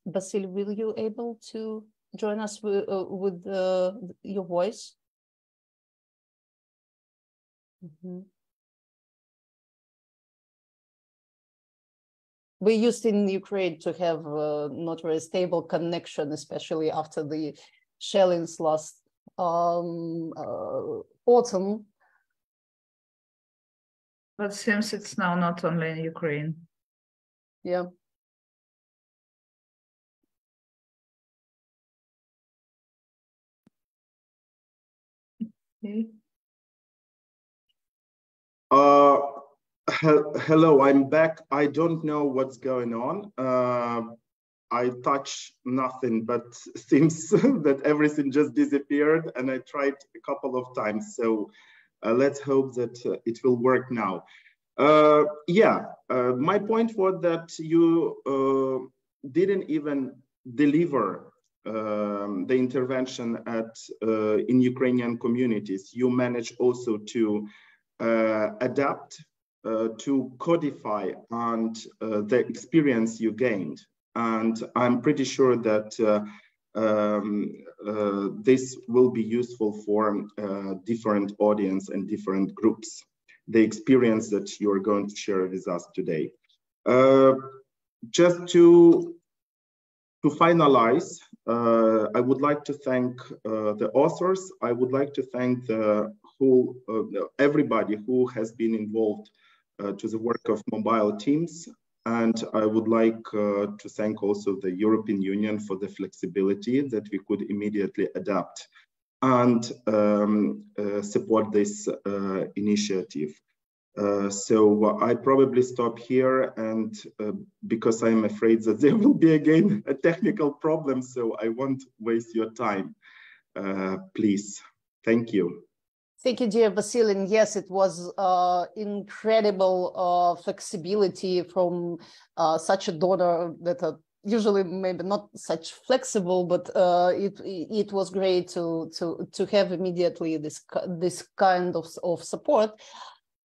Basil, will you able to join us with your voice? We used in Ukraine to have not very stable connection, especially after the shellings last autumn. But seems it's now not only in Ukraine. Yeah. Okay. Hello, I'm back. I don't know what's going on. I touch nothing, but seems that everything just disappeared, and I tried a couple of times. So let's hope that it will work now. My point was that you didn't even deliver the intervention in Ukrainian communities. You managed also to adapt, to codify and the experience you gained. And I'm pretty sure that this will be useful for different audience and different groups, the experience that you are going to share with us today. Just to finalize, I would like to thank the authors. I would like to thank everybody who has been involved to the work of mobile teams. And I would like to thank also the European Union for the flexibility that we could immediately adapt and support this initiative. So I probably stop here, and because I'm afraid that there will be again a technical problem, so I won't waste your time. Please, thank you. Thank you, dear Basil. And yes, it was incredible flexibility from such a donor that usually maybe not such flexible, but it was great to have immediately this kind of support.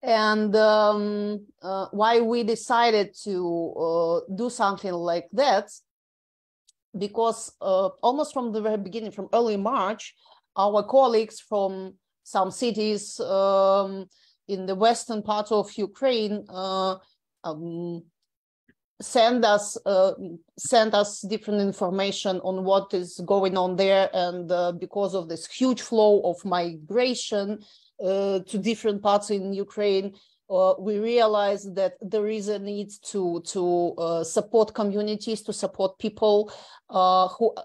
And why we decided to do something like that, because almost from the very beginning, from early March, our colleagues from some cities in the western part of Ukraine send us different information on what is going on there, and because of this huge flow of migration to different parts in Ukraine, we realized that there is a need to support communities, to support people who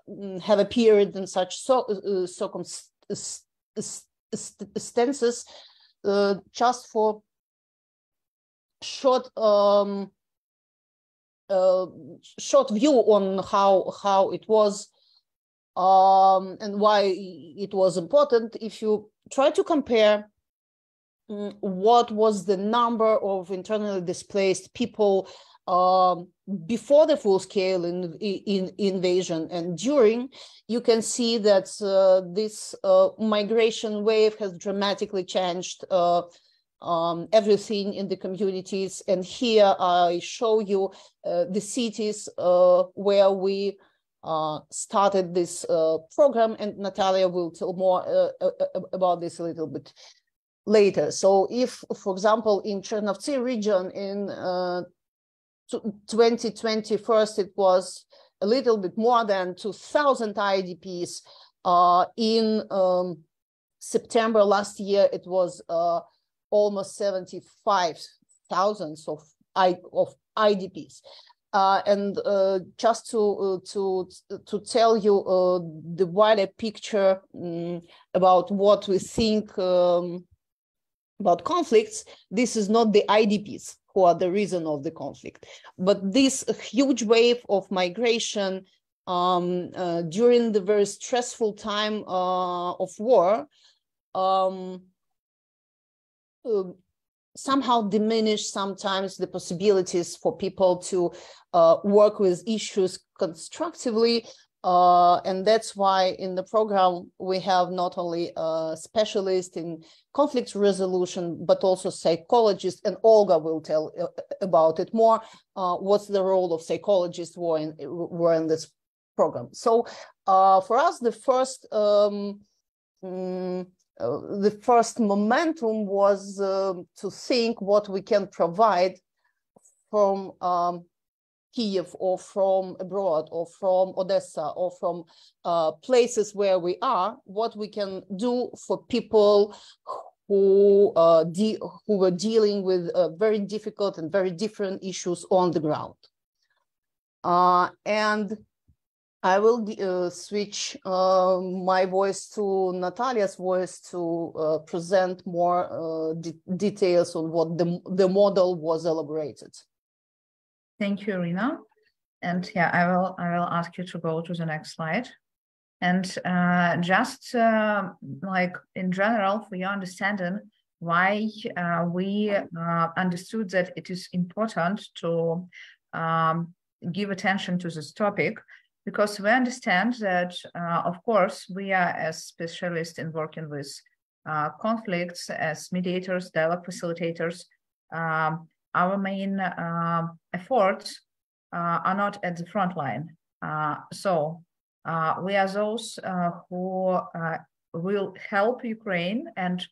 have appeared in such circumstances, just for short view on how it was and why it was important. If you try to compare what was the number of internally displaced people before the full-scale invasion and during, you can see that this migration wave has dramatically changed everything in the communities. And here I show you the cities where we started this program, and Natalia will tell more about this a little bit later. So if, for example, in Chernovtsi region in 2021, it was a little bit more than 2,000 IDPs. In September last year, it was almost 75,000 of IDPs. And just to tell you the wider picture about what we think about conflicts, this is not the IDPs who are the reason of the conflict, but this huge wave of migration during the very stressful time of war somehow diminish sometimes the possibilities for people to work with issues constructively, And that's why in the program, we have not only a specialist in conflict resolution, but also psychologists, and Olga will tell about it more. What's the role of psychologists were in this program. So for us, the first momentum was to think what we can provide from Kiev or from abroad or from Odessa or from places where we are, what we can do for people who were dealing with very difficult and very different issues on the ground. And I will switch my voice to Natalia's voice to present more details on what the model was elaborated. Thank you, Irina. And yeah, I will ask you to go to the next slide. And just like in general, for your understanding, why we understood that it is important to give attention to this topic, because we understand that, of course, we are as specialists in working with conflicts, as mediators, dialogue facilitators, our main efforts are not at the front line. So we are those who will help Ukraine, and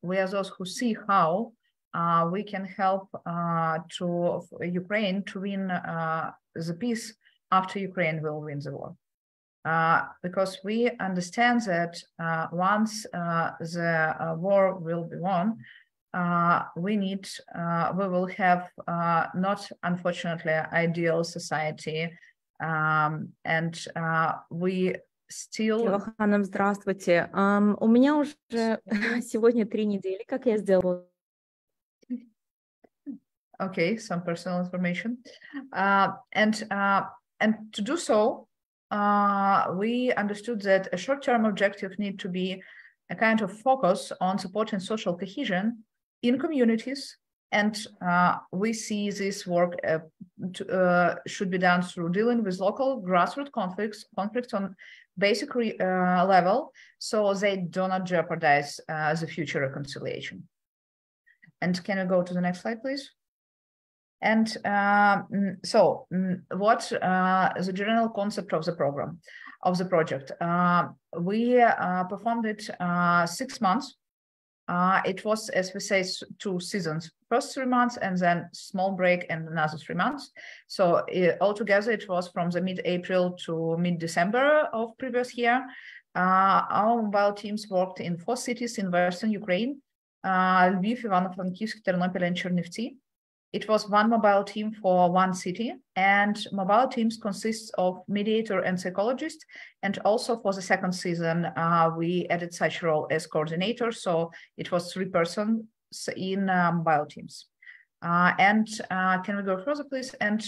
we are those who see how we can help to Ukraine to win the peace after Ukraine will win the war. Because we understand that once the war will be won, we will have not, unfortunately, ideal society, and we still... Йоханна, здравствуйте. У меня уже сегодня 3 недели, как я сделала. Okay, some personal information. And to do so, we understood that a short-term objective need to be a kind of focus on supporting social cohesion in communities. And we see this work should be done through dealing with local grassroots conflicts on basic level, so they do not jeopardize the future reconciliation. And can you go to the next slide, please? And so what the general concept of the program, of the project? We performed it 6 months. It was, as we say, 2 seasons, first 3 months and then small break and another 3 months. So altogether it was from the mid-April to mid-December of previous year. Our mobile teams worked in 4 cities in Western Ukraine, Lviv, Ivano-Frankivsk, Ternopil, and Chernivtsi. It was 1 mobile team for 1 city, and mobile teams consists of mediator and psychologist. And also for the 2nd season, we added such role as coordinator. So it was 3 persons in mobile teams. And can we go further, please? And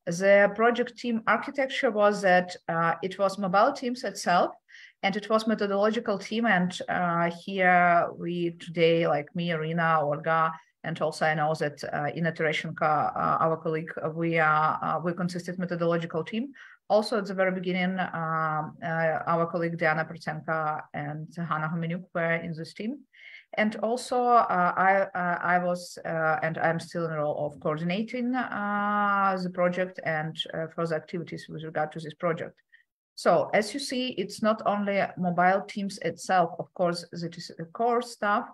the project team architecture was that it was mobile teams itself, and it was methodological team. And here we today, like me, Irina, Olga, and also I know that Inna Tereshenko, our colleague, we consisted methodological team. Also at the very beginning, our colleague Diana Pertsenko and Hanna Homenyuk were in this team. And also I was, and I'm still in the role of coordinating the project and further activities with regard to this project. So as you see, it's not only mobile teams itself, of course, that is the core stuff,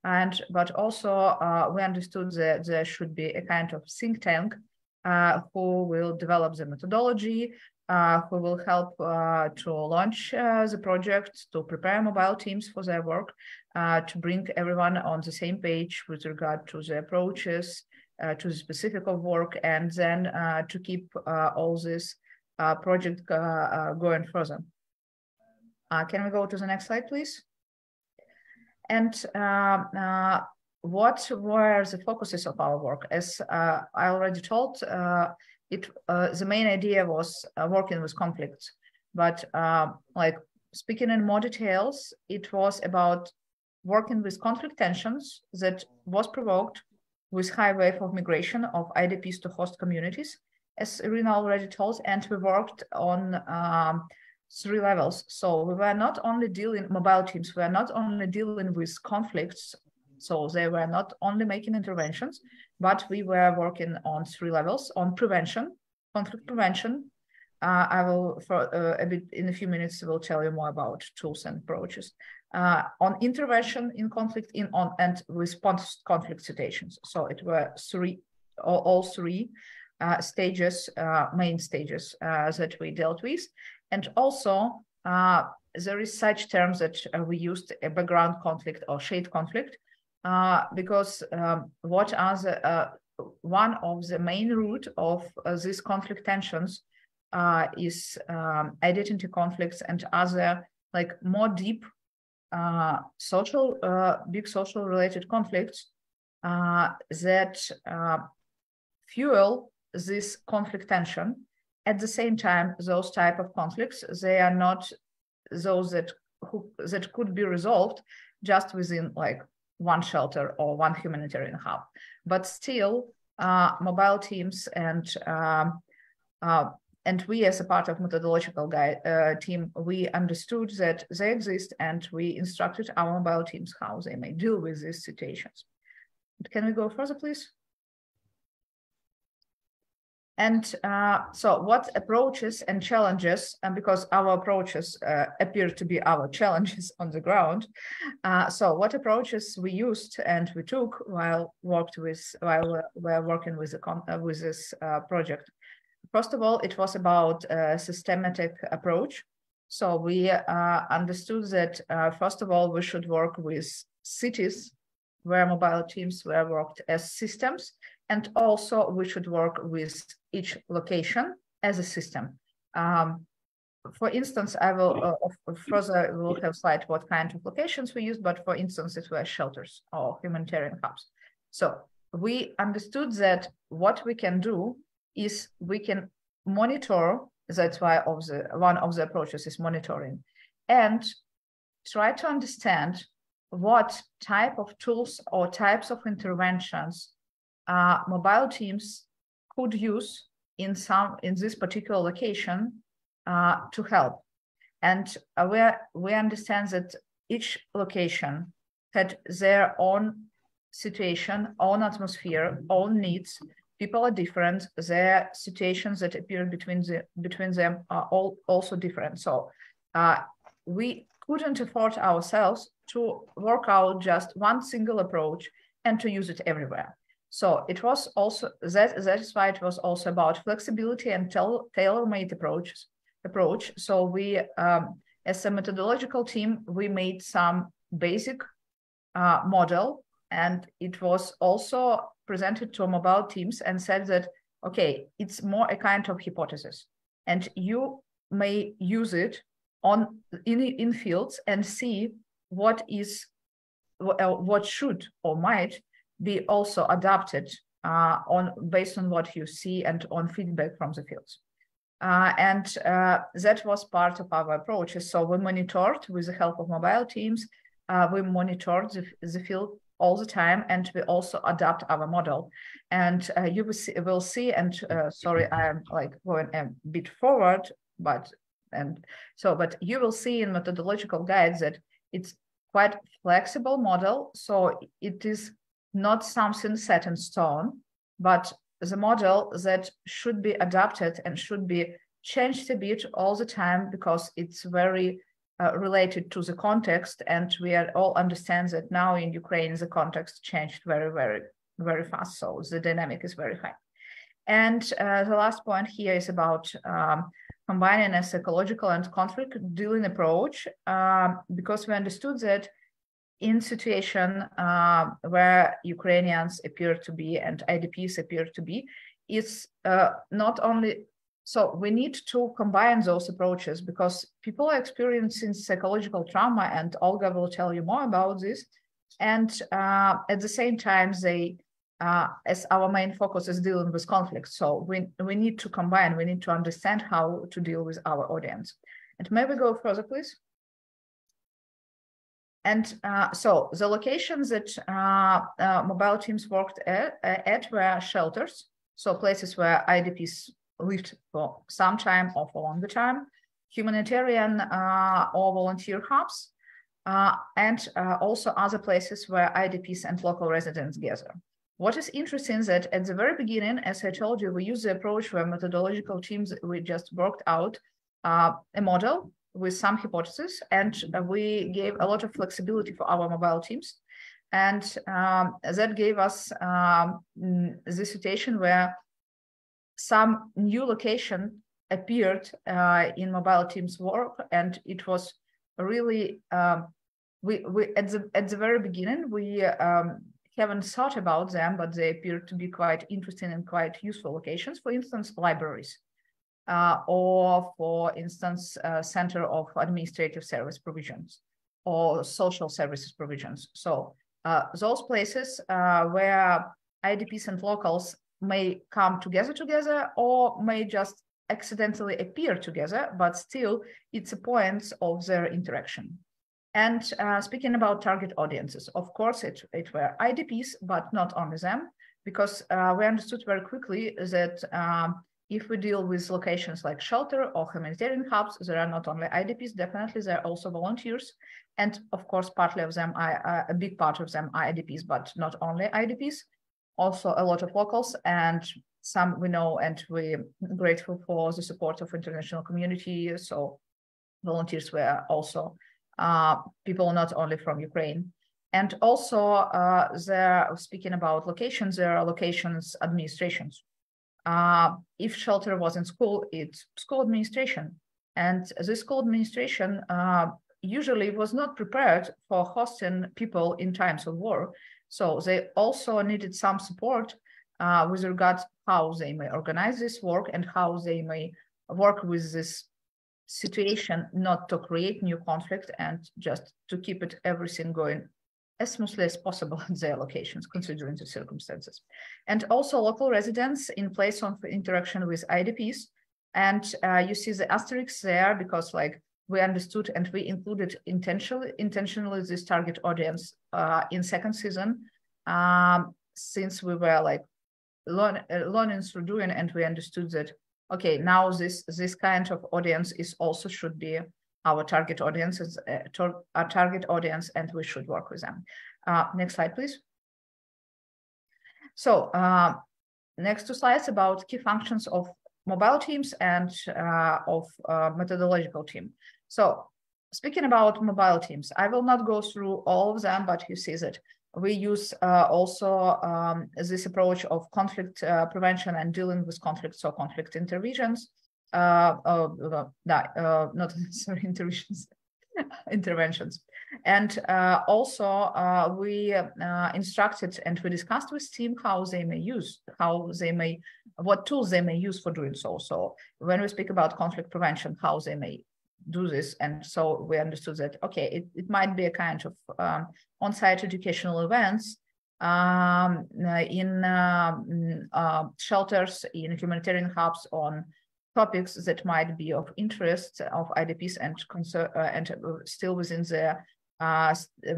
but also we understood that there should be a kind of think tank who will develop the methodology, who will help to launch the project, to prepare mobile teams for their work, to bring everyone on the same page with regard to the approaches, to the specific of work, and then to keep all this project going further. Can we go to the next slide, please? And what were the focuses of our work? As I already told, the main idea was working with conflicts, but like speaking in more details, it was about working with conflict tensions that was provoked with high wave of migration of IDPs to host communities, as Irina already told, and we worked on 3 levels. So we were not only dealing, mobile teams were not only dealing with conflicts, so they were not only making interventions, but we were working on 3 levels: on prevention, conflict prevention. I will, for a bit in a few minutes, will tell you more about tools and approaches. On intervention in conflict, and response conflict situations. So it were all 3 stages, main stages that we dealt with. And also, there is such terms that we used, a background conflict or shade conflict, because what are one of the main root of these conflict tensions is identity conflicts and other like more deep big social related conflicts that fuel this conflict tension. At the same time, those type of conflicts, they are not those that could be resolved just within like one shelter or one humanitarian hub, but still mobile teams and we, as a part of methodological team, we understood that they exist, and we instructed our mobile teams how they may deal with these situations. Can we go further, please? And so what approaches and challenges, and because our approaches appear to be our challenges on the ground, so what approaches we used and we took while we're working with this project? First of all, it was about a systematic approach. So we understood that, first of all, we should work with cities where mobile teams were worked as systems. And also we should work with each location as a system. For instance, I will further will have slide what kind of locations we used, but for instance, it were shelters or humanitarian hubs. So we understood that what we can do is we can monitor, that's why one of the approaches is monitoring, and try to understand what type of tools or types of interventions mobile teams could use in this particular location to help. And we understand that each location had their own situation, own atmosphere, own needs. People are different. Their situations that appear between them are also different. So we couldn't afford ourselves to work out just one single approach and to use it everywhere. So it was also that is why it was also about flexibility and tailor-made approach. So we, as a methodological team, we made some basic model, and it was also presented to mobile teams and said that, okay, it's more a kind of hypothesis, and you may use it in fields and see what should or might be also adapted based on what you see and on feedback from the fields. And that was part of our approaches. So we monitored with the help of mobile teams, we monitored the field all the time, and we also adapt our model. And you will see, and sorry, I'm like going a bit forward, but you will see in methodological guides that it's quite flexible model. So it is not something set in stone, but the model that should be adapted and should be changed a bit all the time, because it's very related to the context. And we all understand that now in Ukraine, the context changed very, very, very fast. So the dynamic is very high. And the last point here is about combining a psychological and conflict dealing approach, because we understood that in situation where Ukrainians appear to be and IDPs appear to be, it's not only, so we need to combine those approaches, because people are experiencing psychological trauma, and Olga will tell you more about this. And at the same time, they, as our main focus is dealing with conflict. So we need to combine, we need to understand how to deal with our audience. And may we go further, please? And so the locations that mobile teams worked at were shelters, so places where IDPs lived for some time or for longer time, humanitarian or volunteer hubs, and also other places where IDPs and local residents gather. What is interesting is that at the very beginning, as I told you, we used the approach where methodological teams, we just worked out a model with some hypotheses, and we gave a lot of flexibility for our mobile teams. And that gave us the situation where some new location appeared in mobile teams' work, and it was really we at the very beginning we haven't thought about them, but they appeared to be quite interesting and quite useful locations. For instance, libraries, or for instance, Center of Administrative Service Provisions or Social Services Provisions. So those places where IDPs and locals may come together or may just accidentally appear together, but still it's a point of their interaction. And speaking about target audiences, of course, it were IDPs, but not only them, because we understood very quickly that if we deal with locations like shelter or humanitarian hubs, there are not only IDPs, definitely there are also volunteers. And of course, partly of them, a big part of them are IDPs, but not only IDPs, also a lot of locals, and some we know, and we're grateful for the support of international community. So volunteers were also people not only from Ukraine. And also, speaking about locations, there are locations administrations. If shelter was in school, it's school administration. And this school administration usually was not prepared for hosting people in times of war. So they also needed some support with regards how they may organize this work and how they may work with this situation, not to create new conflict and just to keep everything going as smoothly as possible at their locations, considering the circumstances. And also local residents in place of interaction with IDPs. And you see the asterisks there because like we understood and we included intentionally this target audience in second season, since we were like learning through doing, and we understood that, okay, now this kind of audience is also should be our target audience, our target audience, and we should work with them. Next slide, please. So next two slides about key functions of mobile teams and of methodological team. So speaking about mobile teams, I will not go through all of them, but you see that we use also this approach of conflict prevention and dealing with conflicts or conflict interventions. Not necessarily interventions. And also we instructed and we discussed with team how they may use, what tools they may use for doing so. So when we speak about conflict prevention, how they may do this. And so we understood that, okay, it might be a kind of on-site educational events in shelters, in humanitarian hubs on topics that might be of interest of IDPs and still within the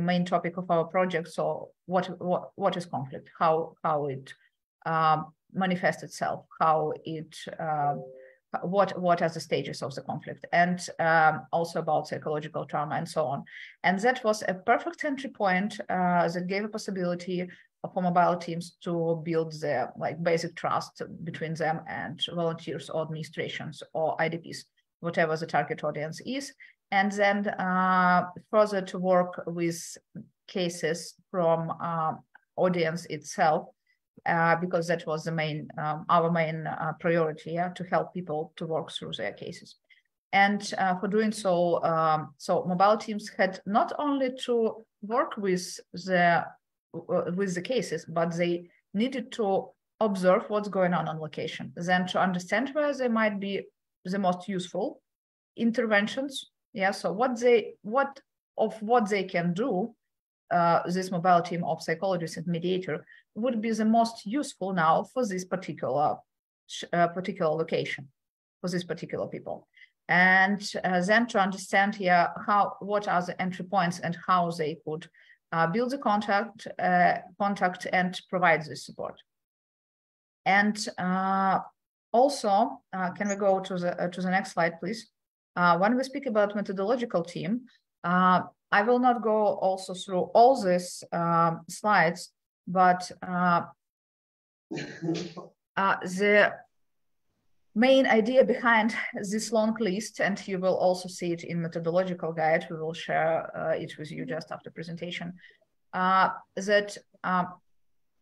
main topic of our project. So what is conflict? How it manifests itself? How it what are the stages of the conflict, and also about psychological trauma and so on. And that was a perfect entry point that gave a possibility for mobile teams to build the basic trust between them and volunteers or administrations or IDPs, whatever the target audience is, and then further to work with cases from audience itself, because that was the main, our main priority, to help people to work through their cases. And for doing so, so mobile teams had not only to work with the cases, but they needed to observe what's going on location, then to understand where they might be the most useful interventions. Yeah, so what they can do, this mobile team of psychologists and Mediator would be the most useful now for this particular location, for this particular people. And then to understand here what are the entry points and how they could build the contact and provide this support. And Also, can we go to the next slide, please? When we speak about methodological team, I will not go also through all these slides, but the main idea behind this long list, and you will also see it in methodological guide, we will share it with you just after presentation, that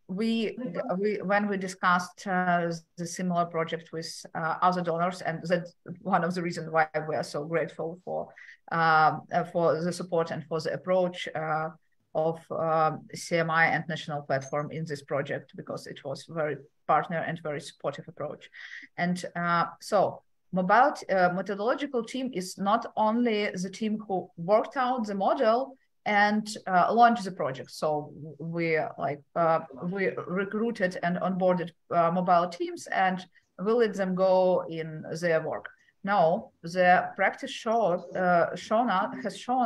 when we discussed the similar project with other donors, and that's one of the reasons why we are so grateful for the support and for the approach of CMI and National Platform in this project, because it was very partner and very supportive approach. And so methodological team is not only the team who worked out the model and launched the project. So we recruited and onboarded mobile teams and we let them go in their work. No, the practice has shown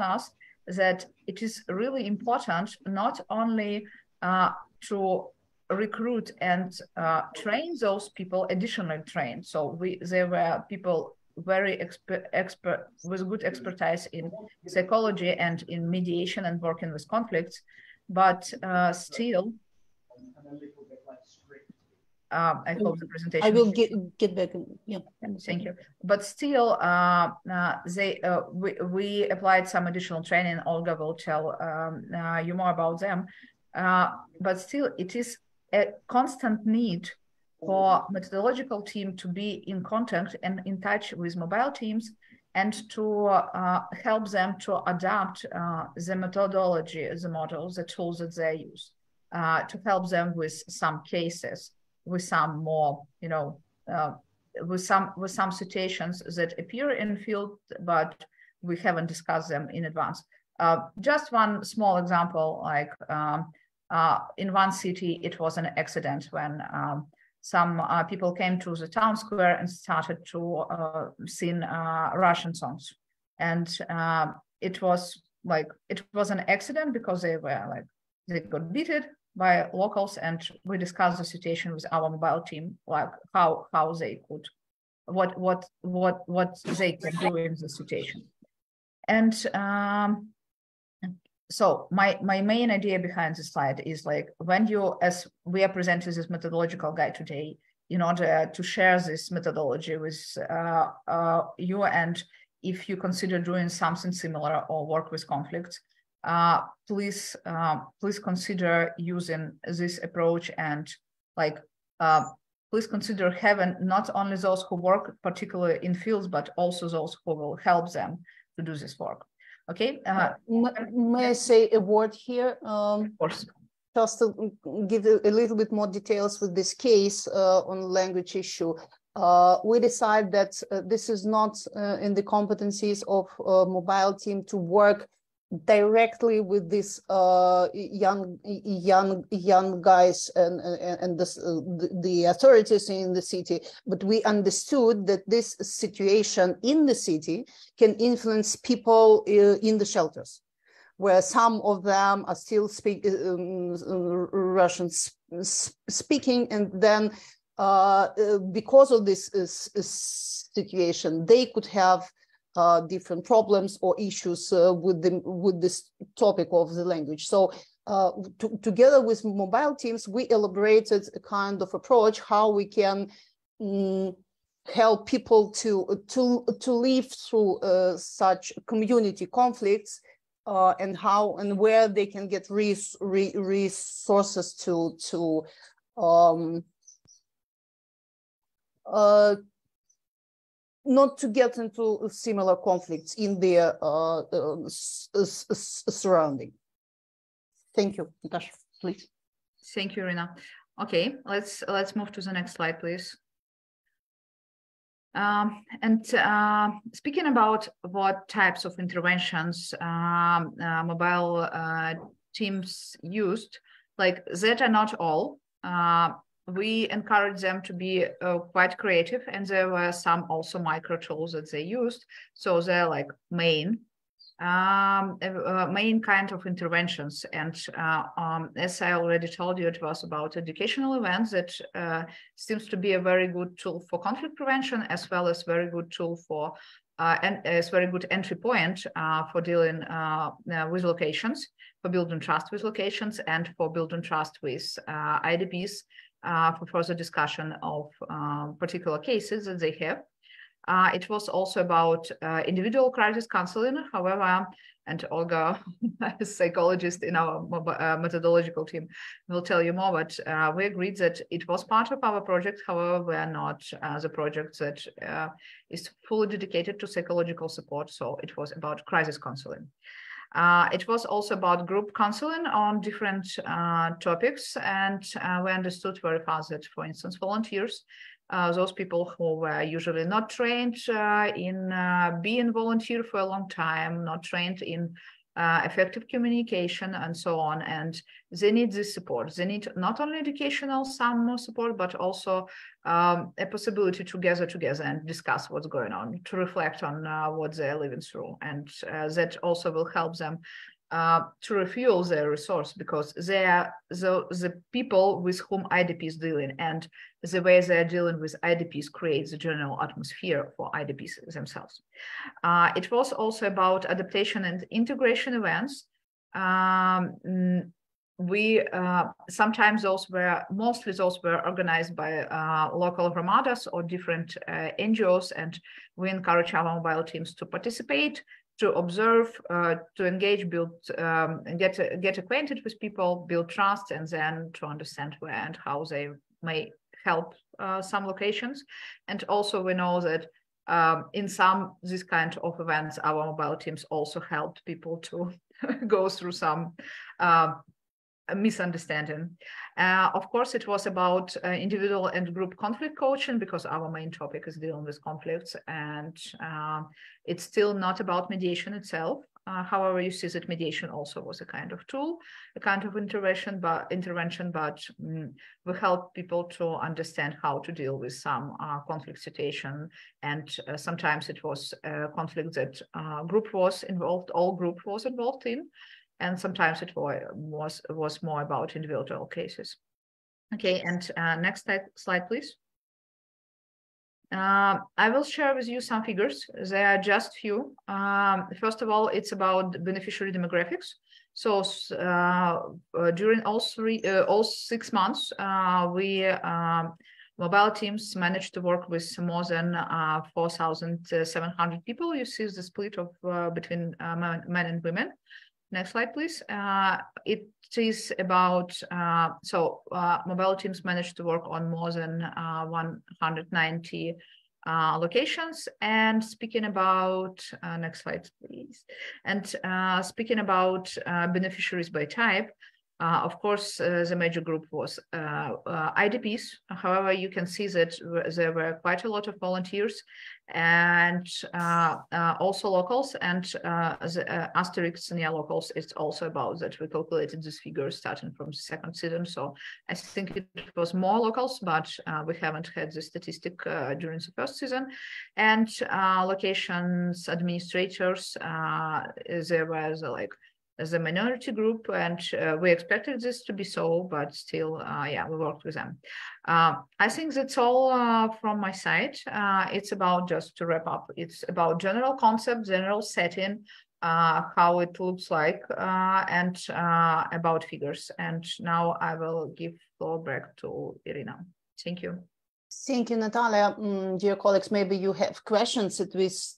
us that it is really important not only to recruit and train those people, additionally train. So there were people very expert with good expertise in psychology and in mediation and working with conflicts, but still, I hope the presentation. I will get back. Yeah. Thank you. But still, we applied some additional training. Olga will tell you more about them. But still, it is a constant need for methodological team to be in contact and in touch with mobile teams and to help them to adapt the methodology, the models, the tools that they use, to help them with some cases, with some more, with some situations that appear in field, but we haven't discussed them in advance. Just one small example, like in one city, it was an accident when some people came to the town square and started to sing Russian songs. And it was an accident because they got beaten by locals, and we discussed the situation with our mobile team, like how they could, what they can do in the situation. And so my main idea behind this slide is like, when you, as we are presenting this methodological guide today, in order to share this methodology with you, and if you consider doing something similar or work with conflicts, please consider using this approach, and please consider having not only those who work particularly in fields, but also those who will help them to do this work. Okay. May I say a word here? Of course. Just to give a little bit more details with this case on language issue. We decide that this is not in the competencies of mobile team to work directly with these young guys and the authorities in the city, but we understood that this situation in the city can influence people in the shelters, where some of them are still Russian speaking, and then because of this situation, they could have different problems or issues with this topic of the language. So together with mobile teams, we elaborated a kind of approach how we can help people to live through such community conflicts, and how and where they can get resources to not to get into similar conflicts in their surrounding. Thank you, Natasha, please. Thank you, Irina. Okay, let's move to the next slide, please. And speaking about what types of interventions mobile teams used, like that are not all. We encourage them to be quite creative, and there were some also micro tools that they used. So they're like main main kind of interventions. And as I already told you, it was about educational events that seems to be a very good tool for conflict prevention, as well as very good tool for and as very good entry point for dealing with locations, for building trust with locations, and for building trust with IDPs for further discussion of particular cases that they have. It was also about individual crisis counseling, however, and Olga, a psychologist in our methodological team, will tell you more, but we agreed that it was part of our project. However, we are not the project that is fully dedicated to psychological support. So it was about crisis counseling. It was also about group counseling on different topics. And we understood very fast that, for instance, volunteers, those people who were usually not trained in being volunteer for a long time, not trained in effective communication and so on. And they need this support. They need not only educational, some support, but also a possibility to gather together and discuss what's going on, to reflect on what they're living through. And that also will help them to refuel their resource, because they are the people with whom IDPs dealing, and the way they are dealing with IDPs creates a general atmosphere for IDPs themselves. It was also about adaptation and integration events. Sometimes mostly those were organized by local ramadas or different NGOs, and we encourage our mobile teams to participate, to observe, to engage, build, get acquainted with people, build trust, and then to understand where and how they may help some locations. And also we know that in this kind of events, our mobile teams also helped people to go through some misunderstanding. Of course, it was about individual and group conflict coaching, because our main topic is dealing with conflicts, and it's still not about mediation itself. However, you see that mediation also was a kind of tool, a kind of intervention, but we help people to understand how to deal with some conflict situation. And sometimes it was a conflict that all group was involved in. And sometimes it was more about individual cases. Okay, and next slide, please. I will share with you some figures. There are just few. First of all, it's about beneficiary demographics. So during all 6 months, we mobile teams managed to work with more than 4,700 people. You see the split of between men and women. Next slide, please. It is about, mobile teams managed to work on more than 190 locations. And speaking about, next slide, please. And speaking about beneficiaries by type, of course, the major group was IDPs. However, you can see that there were quite a lot of volunteers and also locals, and the asterisks near locals. It's also about that we calculated this figure starting from the second season. So I think it was more locals, but we haven't had the statistic during the first season. And locations administrators, there was as a minority group, and we expected this to be so, but still, we worked with them. I think that's all from my side. It's about, just to wrap up, it's about general concept, general setting, how it looks like, and about figures. And now I will give floor back to Irina. Thank you. Thank you, Natalia. Dear colleagues, maybe you have questions at this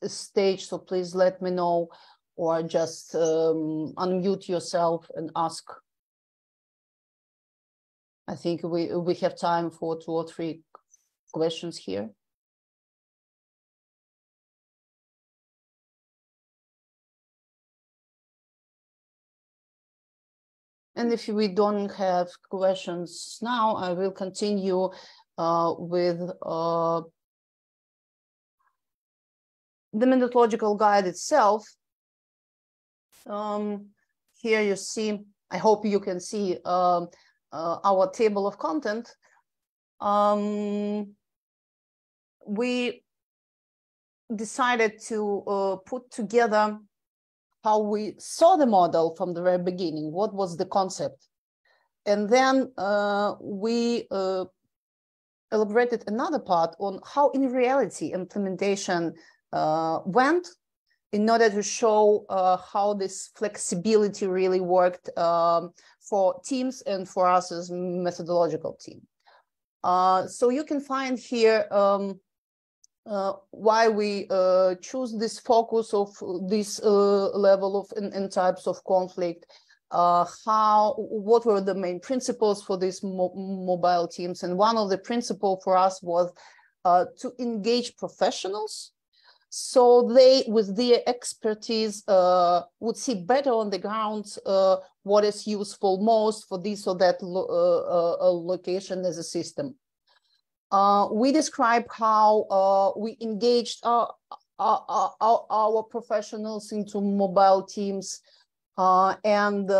stage, so please let me know, or just unmute yourself and ask. I think we have time for 2 or 3 questions here. And if we don't have questions now, I will continue with the methodological guide itself. Here you see, I hope you can see our table of content. We decided to put together how we saw the model from the very beginning. What was the concept? And then we elaborated another part on how in reality implementation went, in order to show how this flexibility really worked for teams and for us as methodological team. So you can find here why we choose this focus of this level of and types of conflict, what were the main principles for these mobile teams. And one of the principles for us was to engage professionals, so they, with their expertise, would see better on the ground what is useful most for this or that location as a system. We describe how we engaged our professionals into mobile teams and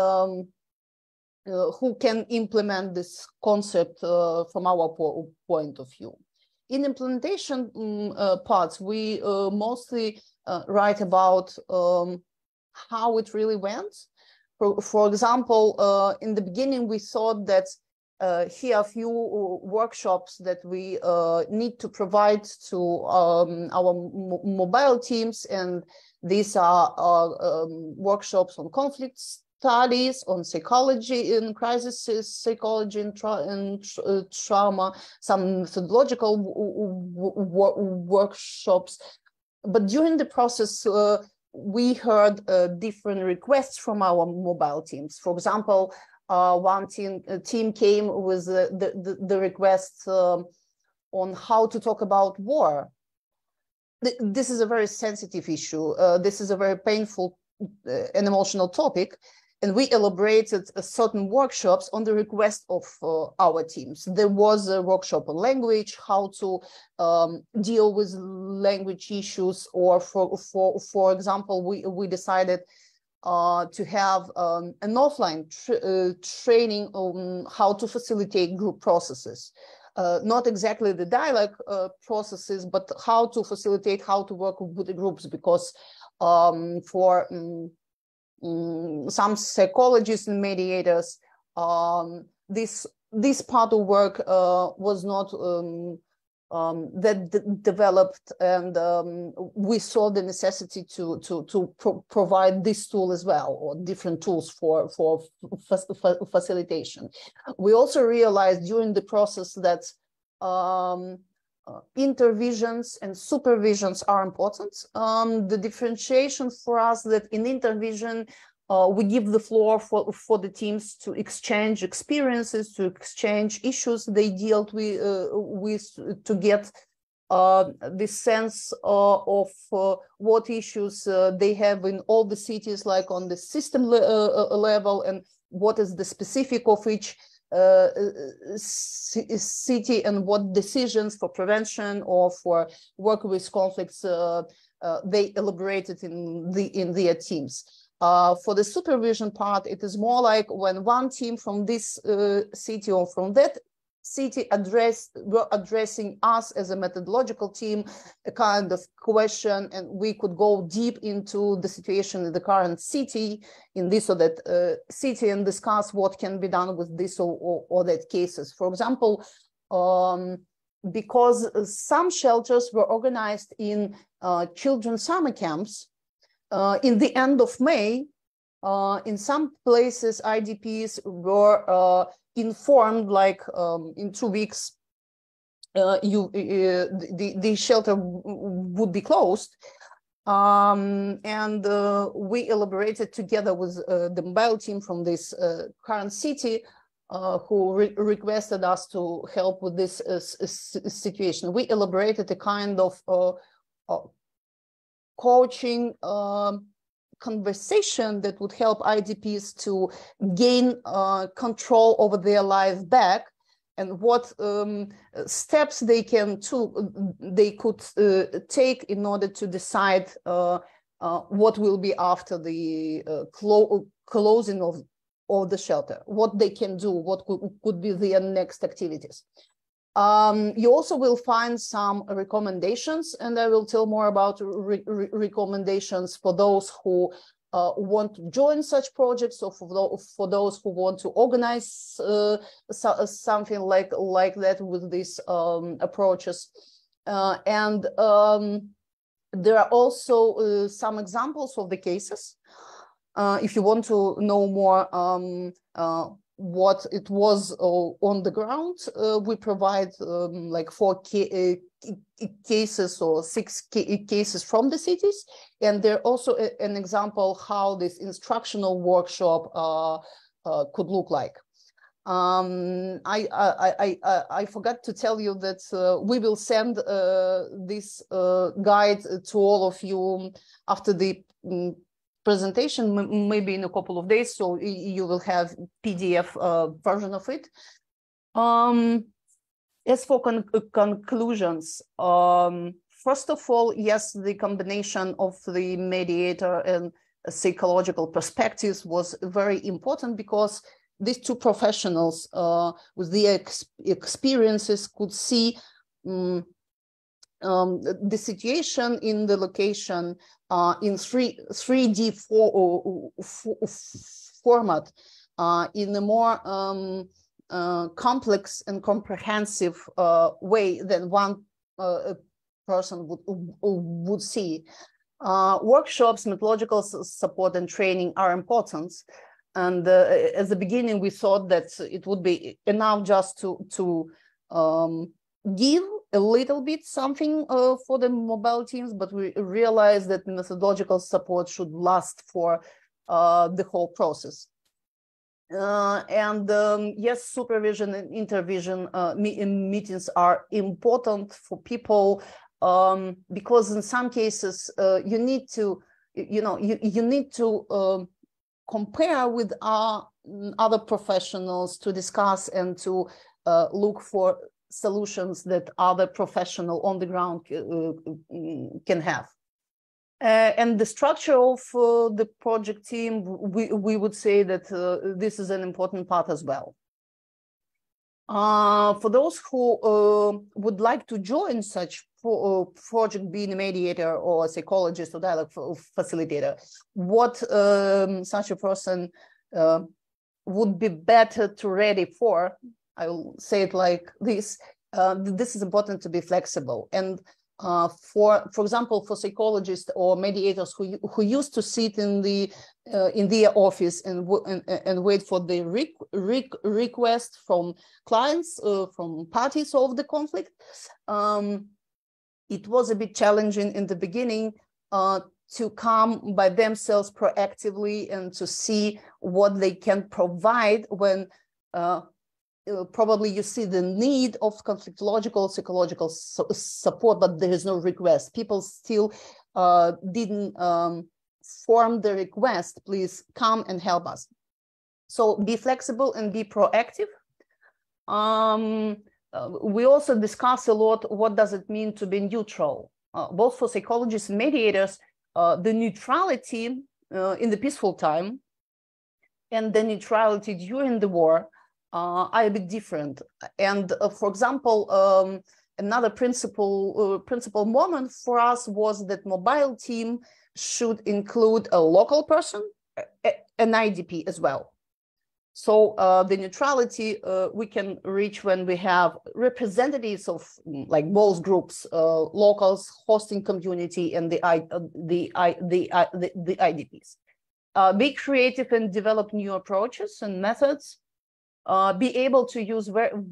who can implement this concept from our point of view. In implementation parts, we mostly write about how it really went. For example, in the beginning, we thought that here are a few workshops that we need to provide to our mobile teams, and these are workshops on conflict studies, on psychology in crisis psychology and trauma, some methodological workshops. But during the process, we heard different requests from our mobile teams. For example, one team came with the request on how to talk about war. This is a very sensitive issue. This is a very painful and emotional topic. And we elaborated certain workshops on the request of our teams. There was a workshop on language, how to deal with language issues, or for example, we decided to have an offline training on how to facilitate group processes. Not exactly the dialogue processes, but how to facilitate, how to work with the groups, because for some psychologists and mediators, this part of work was not that developed, and we saw the necessity to provide this tool as well, or different tools for facilitation. We also realized during the process that intervisions and supervisions are important. The differentiation for us that in intervision, we give the floor for the teams to exchange experiences, to exchange issues they dealt with to get this sense of what issues they have in all the cities, like on the system level, and what is the specific of each city, and what decisions for prevention or for work with conflicts they elaborated in their teams. For the supervision part, it is more like when one team from this city or from that city were addressing us as a methodological team, a kind of question, and we could go deep into the situation in the current city, in this or that city, and discuss what can be done with this or that cases. For example, because some shelters were organized in children's summer camps, in the end of May, in some places, IDPs were informed, like in 2 weeks, the shelter would be closed. And we elaborated together with the mobile team from this current city, who requested us to help with this situation. We elaborated a kind of coaching conversation that would help IDPs to gain control over their life back, and what steps they could take in order to decide what will be after the closing of the shelter, what they can do, what could be their next activities. You also will find some recommendations, and I will tell more about recommendations for those who want to join such projects, or for those who want to organize something like that with these approaches. There are also some examples of the cases. If you want to know more what it was on the ground, we provide like 4 cases or 6 cases from the cities, and there also an example how this instructional workshop could look like. I forgot to tell you that we will send this guide to all of you after the presentation, maybe in a couple of days, so you will have PDF version of it. As for conclusions, first of all, yes, the combination of the mediator and psychological perspectives was very important, because these two professionals with their experiences could see the situation in the location in 3D format in a more complex and comprehensive way than one person would see. Workshops, methodological support and training are important. And at the beginning, we thought that it would be enough just to give a little bit something for the mobile teams, but we realized that methodological support should last for the whole process. Yes, supervision and intervision meetings are important for people, because in some cases you need to, you need to compare with other professionals to discuss and to look for solutions that other professional on the ground can have. And the structure of the project team, we would say that this is an important part as well. For those who would like to join such project, being a mediator or a psychologist or dialogue facilitator, what such a person would be better to ready for, I will say it like this, this is important to be flexible. And for example, for psychologists or mediators who used to sit in their office and wait for the request from clients, from parties of the conflict, it was a bit challenging in the beginning to come by themselves proactively and to see what they can provide when probably you see the need of conflictological, psychological support, but there is no request. People still didn't form the request, please come and help us. So be flexible and be proactive. We also discuss a lot, what does it mean to be neutral? Both for psychologists and mediators, the neutrality in the peaceful time and the neutrality during the war are a bit different. And for example, another principal moment for us was that mobile team should include a local person, an IDP as well. So the neutrality we can reach when we have representatives of like both groups, locals, hosting community, and the IDPs. Be creative and develop new approaches and methods. Be able to use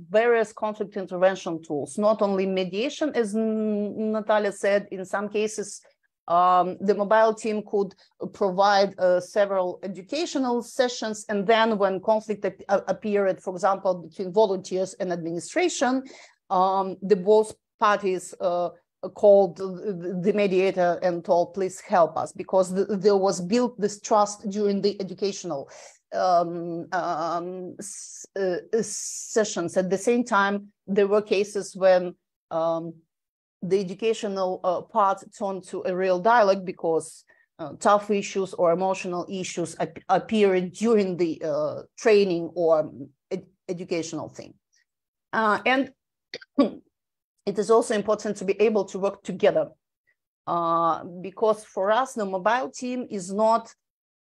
various conflict intervention tools, not only mediation, as Natalia said. In some cases, the mobile team could provide several educational sessions, and then when conflict appeared, for example, between volunteers and administration, the both parties called the mediator and told, please help us, because there was built this trust during the educational sessions. At the same time, there were cases when the educational part turned to a real dialogue because tough issues or emotional issues appeared during the training or educational thing. And it is also important to be able to work together, because for us, the mobile team is not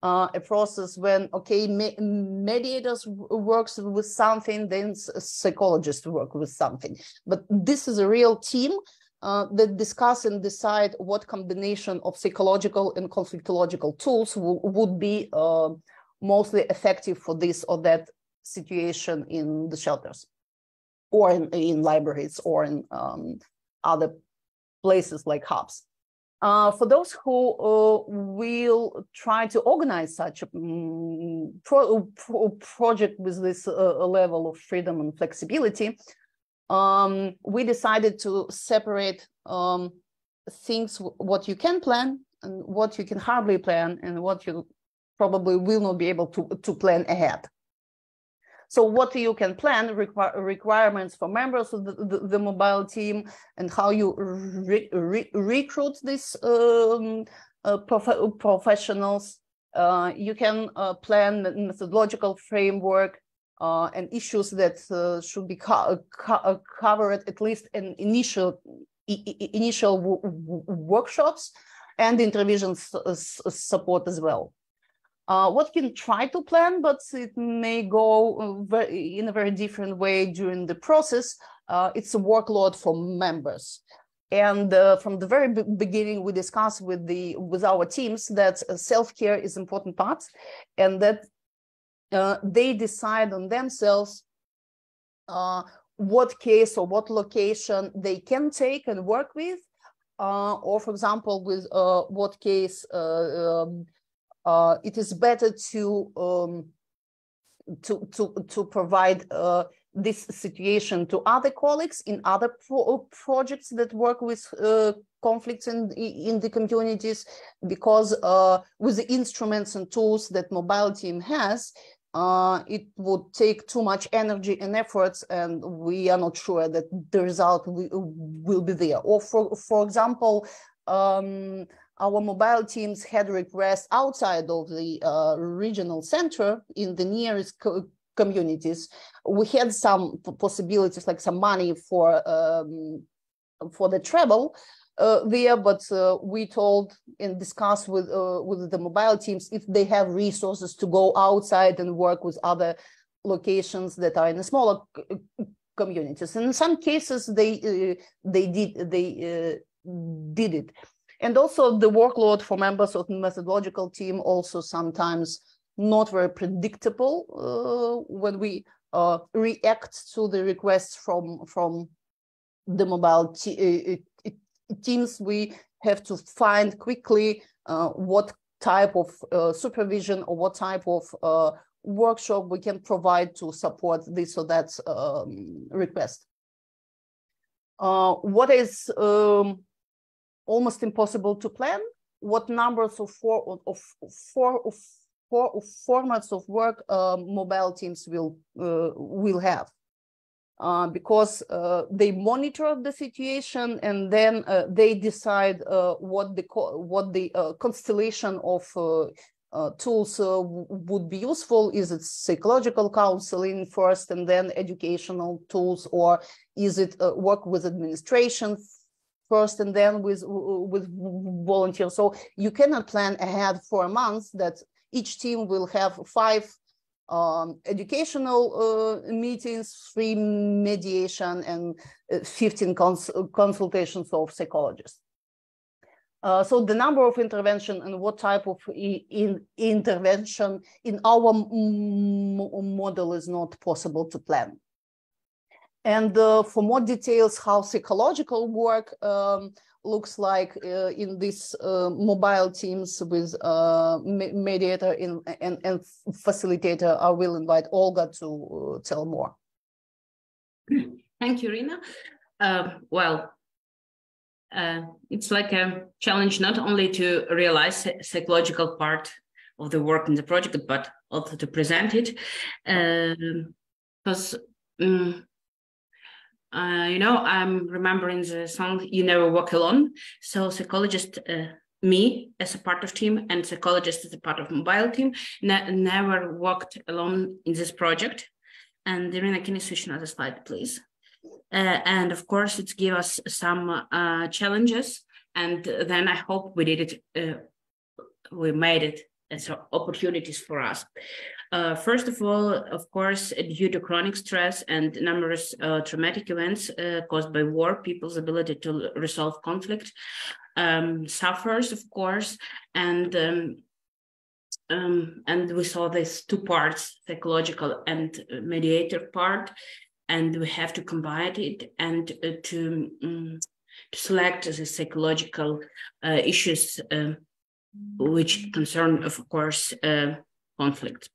a process when, okay, mediators works with something, then psychologists work with something. But this is a real team that discuss and decide what combination of psychological and conflictological tools would be mostly effective for this or that situation in the shelters, or in libraries, or in other places like hubs. For those who will try to organize such a project with this level of freedom and flexibility, we decided to separate things, what you can plan and what you can hardly plan, and what you probably will not be able to plan ahead. So what you can plan, requirements for members of the mobile team, and how you recruit these professionals. You can plan the methodological framework and issues that should be covered at least in initial workshops, and intervention support as well. What you can try to plan, but it may go in a very different way during the process. It's a workload for members. And from the very beginning, we discussed with our teams that self-care is an important part, and that they decide on themselves what case or what location they can take and work with, or for example, with what case it is better to provide this situation to other colleagues in other projects that work with conflicts in the communities, because with the instruments and tools that mobile team has, it would take too much energy and efforts, and we are not sure that the result will be there. Or for example, our mobile teams had requests outside of the regional center in the nearest communities. We had some possibilities, like some money for the travel there, but we told and discussed with the mobile teams if they have resources to go outside and work with other locations that are in the smaller communities. And in some cases, they did it. And also the workload for members of the methodological team also sometimes not very predictable when we react to the requests from the mobile teams. We have to find quickly what type of supervision or what type of workshop we can provide to support this or that request. What is almost impossible to plan? What numbers of formats of work mobile teams will have, because they monitor the situation, and then they decide what the constellation of tools would be useful. Is it psychological counseling first and then educational tools, or is it work with administration first and then with volunteers? So you cannot plan ahead for a month that each team will have 5 educational meetings, 3 mediation, and 15 consultations of psychologists. So the number of intervention and what type of intervention in our model is not possible to plan. And for more details how psychological work looks like in these mobile teams with mediator and facilitator, I will invite Olga to tell more. Thank you, Irina. It's like a challenge not only to realize the psychological part of the work in the project, but also to present it. Because I'm remembering the song "You Never Walk Alone." So psychologist, me as a part of team, and psychologist as a part of mobile team, never walked alone in this project. And Irina, can you switch another slide, please? And of course, it gives us some challenges. And then I hope we did it, we made it as opportunities for us. First of all, of course, due to chronic stress and numerous traumatic events caused by war, people's ability to resolve conflict suffers, of course, and we saw these two parts, psychological and mediator part, and we have to combine it and to select the psychological issues which concern, of course, conflict.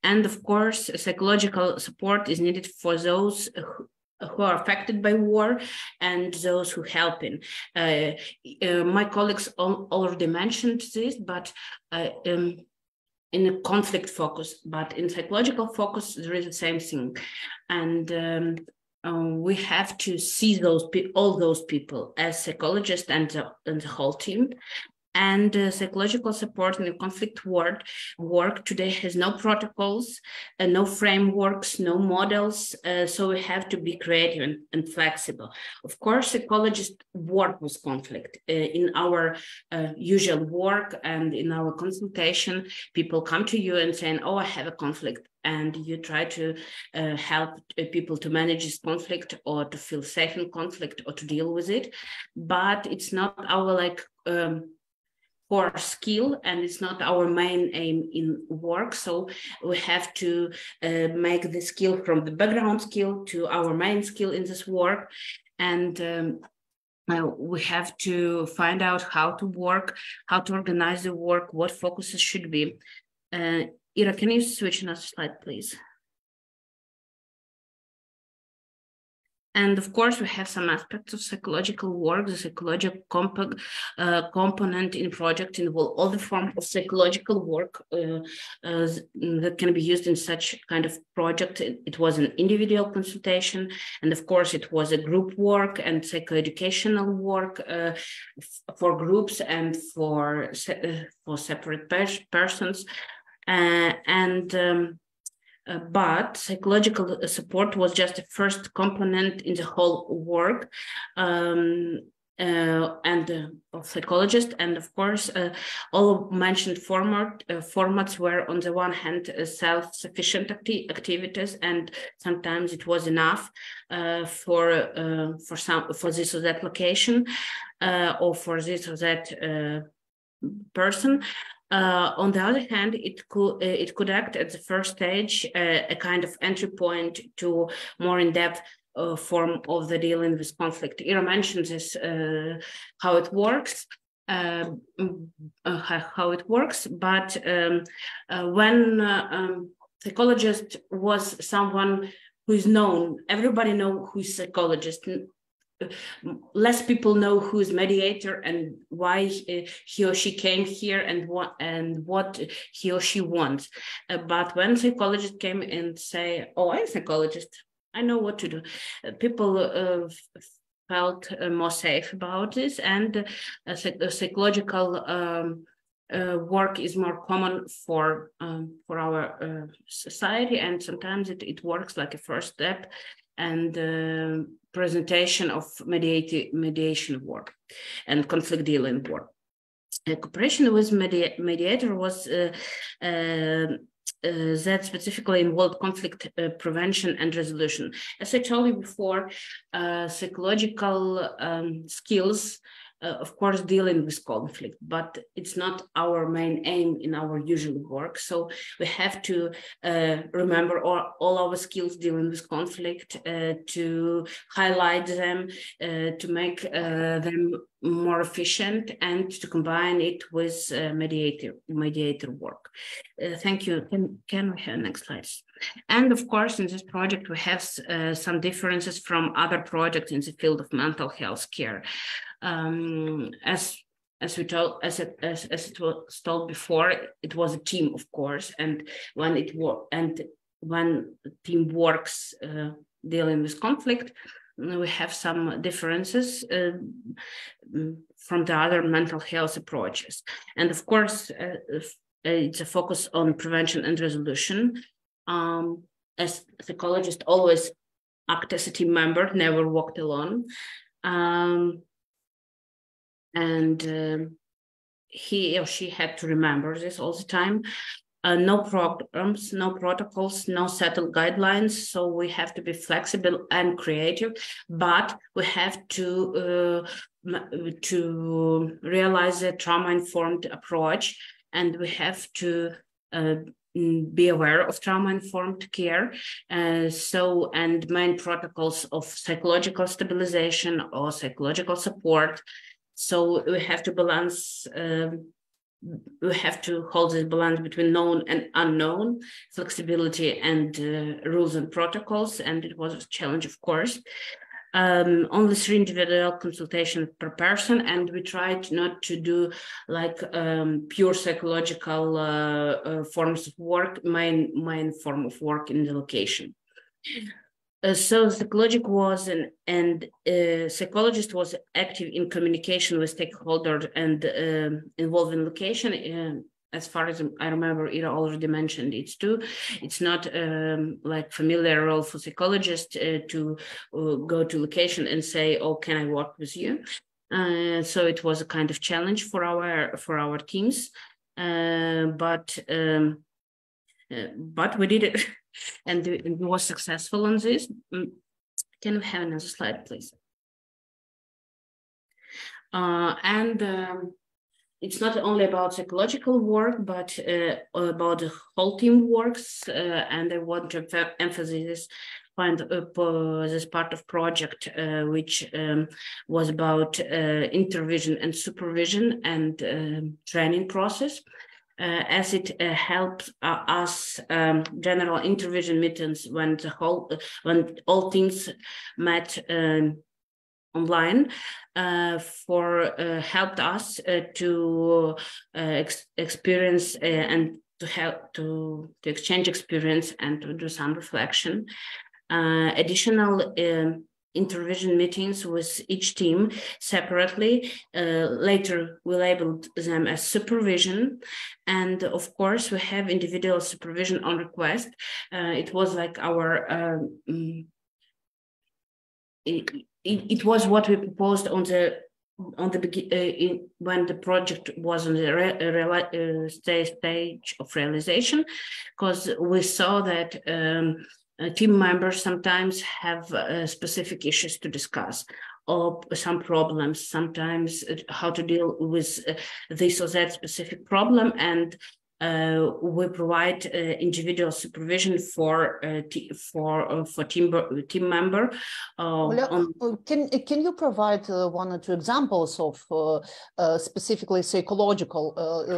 And of course, psychological support is needed for those who are affected by war and those who help in. My colleagues already mentioned this, but in a conflict focus, but in psychological focus, there is the same thing. And we have to see all those people as psychologists and the whole team. And psychological support in the conflict work today has no protocols, no frameworks, no models. So we have to be creative and flexible. Of course, psychologists work with conflict. In our usual work and in our consultation, people come to you and saying, oh, I have a conflict. And you try to help people to manage this conflict or to feel safe in conflict or to deal with it. But it's not our core skill, and it's not our main aim in work. So we have to make the skill from the background skill to our main skill in this work. And we have to find out how to work, how to organize the work, what focuses should be. Ira, can you switch another slide, please? And of course, we have some aspects of psychological work. The psychological component in project involve all the form of psychological work that can be used in such kind of project. It was an individual consultation, and of course, it was a group work and psychoeducational work for groups and for separate persons. But psychological support was just the first component in the whole work of psychologists. And of course, all mentioned formats were on the one hand self-sufficient activities, and sometimes it was enough for this or that location or for this or that person. On the other hand, it could act at the first stage, a kind of entry point to more in-depth form of the dealing with conflict. Ira mentioned this, how it works. But when psychologist was someone who is known, everybody know who is psychologist. Less people know who is mediator and why he or she came here and what he or she wants. But when psychologists came and say, "Oh, I'm a psychologist, I know what to do," people felt more safe about this, and psychological work is more common for our society, and sometimes it works like a first step and presentation of mediation work and conflict dealing work. Cooperation with Mediator was that specifically involved conflict prevention and resolution. As I told you before, psychological skills, of course, dealing with conflict, but it's not our main aim in our usual work. So we have to remember all our skills dealing with conflict, to highlight them, to make them more efficient, and to combine it with mediator work. Thank you. Can we have next slide? And of course, in this project, we have some differences from other projects in the field of mental health care. As it was told before, it was a team, of course, and when team works dealing with conflict, we have some differences from the other mental health approaches. And of course, it's a focus on prevention and resolution. As psychologists always act as a team member, never walked alone. He or she had to remember this all the time. No programs, no protocols, no settled guidelines. So we have to be flexible and creative, but we have to realize a trauma-informed approach, and we have to be aware of trauma-informed care. And main protocols of psychological stabilization or psychological support. So we have to balance. We have to hold this balance between known and unknown, flexibility and rules and protocols, and it was a challenge, of course. Only 3 individual consultations per person, and we tried not to do like pure psychological forms of work, main form of work in the location. So psychologist was active in communication with stakeholders and involved in location. As far as I remember, Ira already mentioned it too. It's not like familiar role for psychologists to go to location and say, "Oh, can I work with you?" So it was a kind of challenge for our teams, but we did it. And we were successful on this. Can we have another slide, please? It's not only about psychological work, but about the whole team works. And I want to emphasize this part of project, which was about intervision and supervision and training process. As it helps us general intervision meetings when all teams met online helped us to experience and to help to exchange experience and to do some reflection. Additional intervision meetings with each team separately. Later, we labeled them as supervision. And of course, we have individual supervision on request. It was like our, it was what we proposed when the project was on the stage of realization, because we saw that team members sometimes have specific issues to discuss, or some problems, sometimes how to deal with this or that specific problem, and we provide individual supervision for team member. Can you provide 1 or 2 examples of specifically psychological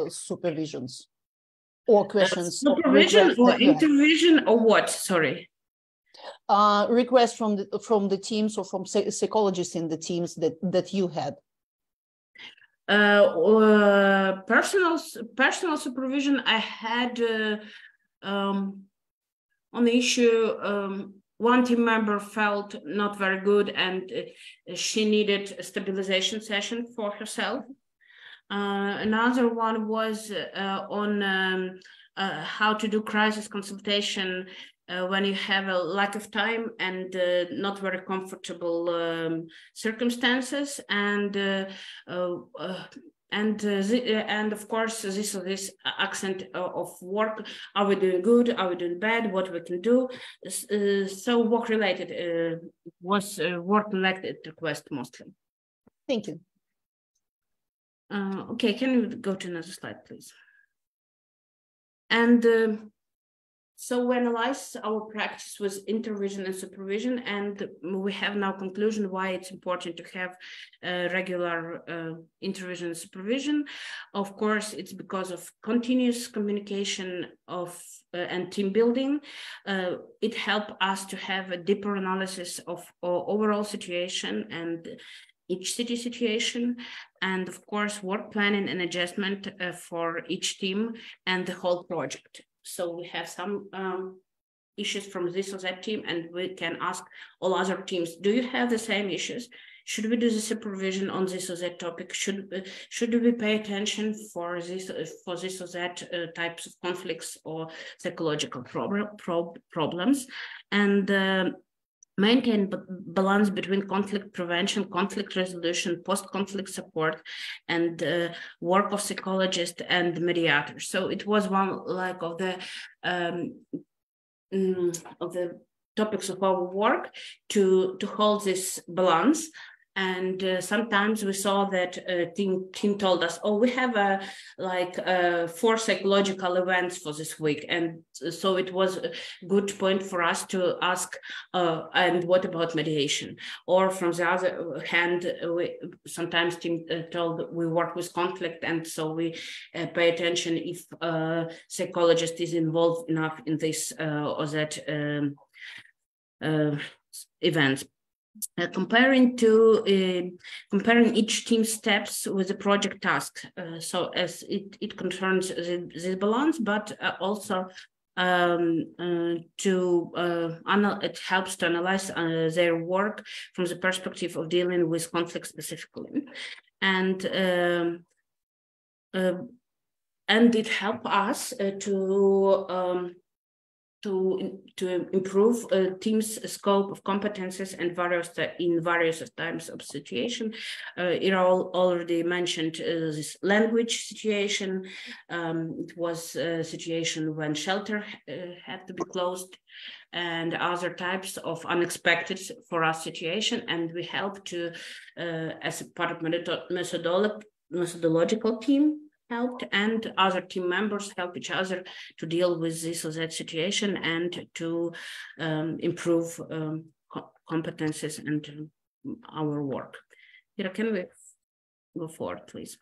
supervisions or questions? Supervision or intervision or what? Sorry. Requests from the teams or from psychologists in the teams that you had. Personal supervision I had on the issue. One team member felt not very good and she needed a stabilization session for herself. Another one was on how to do crisis consultation when you have a lack of time and not very comfortable circumstances, and of course this accent of work. Are we doing good? Are we doing bad? What we can do? So work related was work related request mostly. Thank you. Okay, can you go to another slide, please? And so we analyzed our practice with intervision and supervision, and we have now conclusion why it's important to have regular intervision and supervision. Of course, it's because of continuous communication and team building. It helps us to have a deeper analysis of overall situation and each city situation, and of course, work planning and adjustment for each team and the whole project. So we have some issues from this or that team, and we can ask all other teams, do you have the same issues? Should we do the supervision on this or that topic? Should we pay attention for this or that types of conflicts or psychological problems? And maintain balance between conflict prevention, conflict resolution, post-conflict support, and work of psychologists and mediators. So it was one of the topics of our work to hold this balance. And sometimes we saw that team told us, oh, we have 4 psychological events for this week. And so it was a good point for us to ask, and what about mediation? Or from the other hand, sometimes team told we work with conflict, and so we pay attention if psychologist is involved enough in this or that events. Comparing each team's steps with the project task, so as it concerns this balance, but also it helps to analyze their work from the perspective of dealing with conflict specifically, and it helped us to improve team's scope of competences and in various times of situation. Iral already mentioned this language situation. It was a situation when shelter had to be closed, and other types of unexpected for us situation. And we help to, as a part of methodological team, helped, and other team members help each other to deal with this or that situation and to improve competences and our work. Ira, can we go forward, please?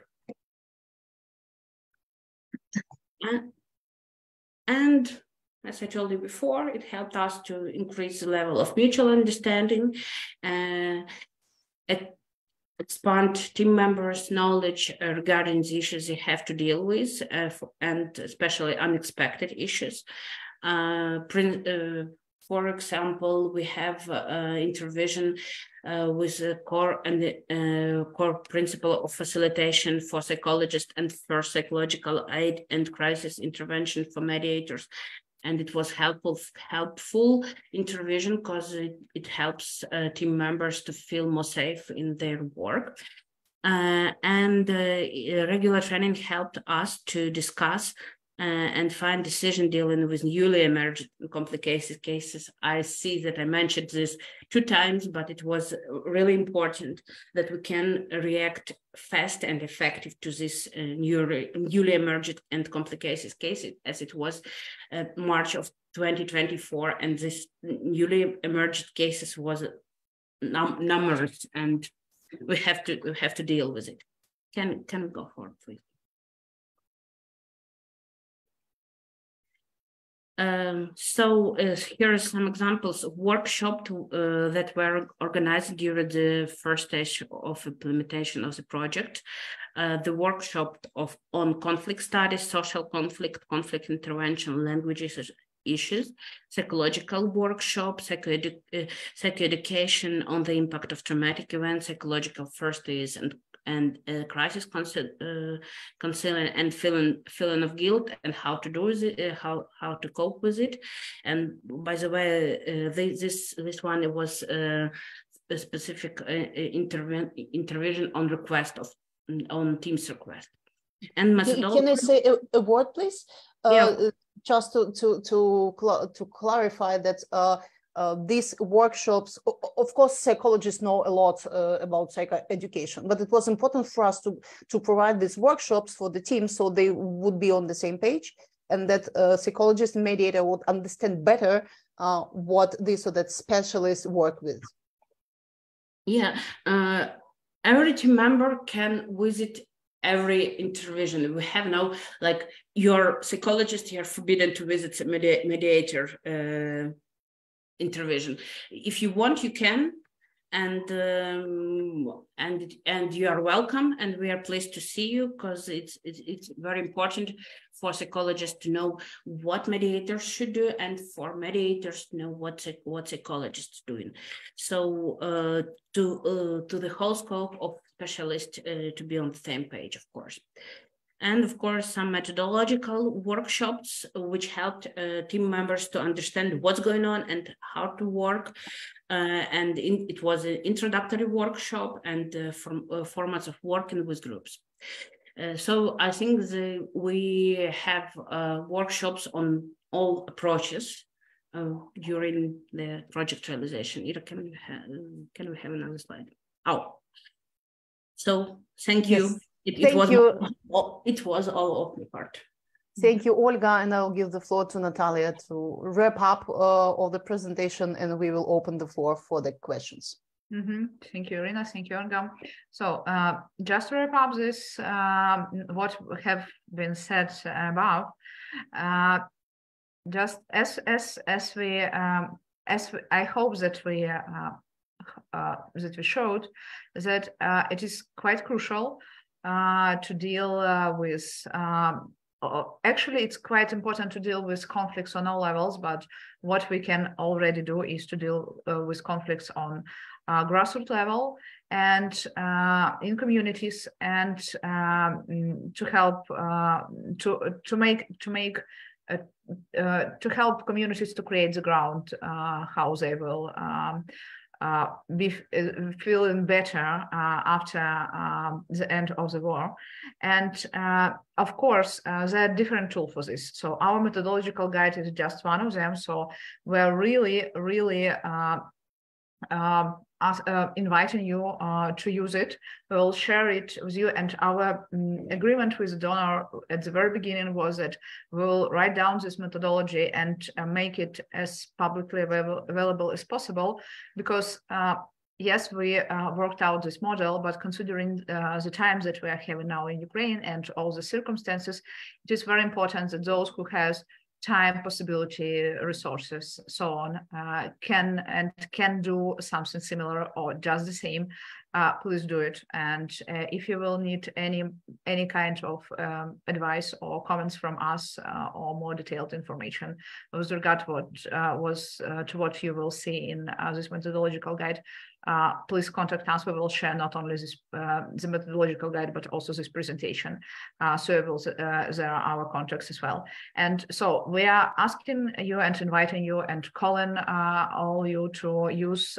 And as I told you before, it helped us to increase the level of mutual understanding, expand team members' knowledge regarding the issues they have to deal with, and especially unexpected issues. For example, we have intervention with the core and the core principle of facilitation for psychologists and for psychological aid and crisis intervention for mediators. And it was helpful intervention because it helps team members to feel more safe in their work. Regular training helped us to discuss and find decision dealing with newly emerged complicated cases. I see that I mentioned this 2 times, but it was really important that we can react fast and effective to this newly emerged and complicated cases, as it was March of 2024, and this newly emerged cases was numerous, and we have to deal with it. Can we go forward, please? Here are some examples of workshops that were organized during the first stage of implementation of the project. The workshop on conflict studies, social conflict, conflict intervention, languages issues, psychological workshop, psychoeducation on the impact of traumatic events, psychological first aids, and crisis counseling and feeling of guilt and how to do it, how to cope with it. And by the way, this one, it was a specific intervention on request on team's request. And can I say a word, please? Yeah. Just to clarify that these workshops, of course, psychologists know a lot about psychoeducation, but it was important for us to provide these workshops for the team so they would be on the same page, and that psychologists and mediator would understand better what this or that specialists work with. Yeah, every team member can visit every intervention. We have now, like, your psychologist, you're forbidden to visit a mediator intervention. If you want, you can, and you are welcome, and we are pleased to see you, because it's very important for psychologists to know what mediators should do, and for mediators to know what psychologists doing. So to the whole scope of specialists to be on the same page, of course. And of course, some methodological workshops which helped team members to understand what's going on and how to work. It was an introductory workshop and formats of working with groups. So I think we have workshops on all approaches during the project realization. Ira, can we have another slide? Oh, so thank you. Yes. It was all of my part. Thank you, Olga, and I'll give the floor to Natalia to wrap up all the presentation, and we will open the floor for the questions. Thank you, Irina. Thank you, Olga. So just to wrap up this, what have been said above, just as I hope that we showed that it is quite crucial to deal with. Actually, it's quite important to deal with conflicts on all levels, but what we can already do is to deal with conflicts on grassroots level and in communities, and to help to help communities to create the ground how they will be feeling better after the end of the war. And of course, there are different tools for this. So our methodological guide is just one of them. So we're really inviting you to use it. We'll share it with you, and our agreement with the donor at the very beginning was that we'll write down this methodology and make it as publicly available as possible, because yes, we worked out this model, but considering the times that we are having now in Ukraine and all the circumstances, it is very important that those who has time, possibility, resources, so on, can do something similar or just the same. Please do it. And if you will need any kind of advice or comments from us or more detailed information with regard to what you will see in this methodological guide, please contact us. We will share not only this the methodological guide, but also this presentation. So there are our contacts as well. And so we are asking you and inviting you and calling all you to use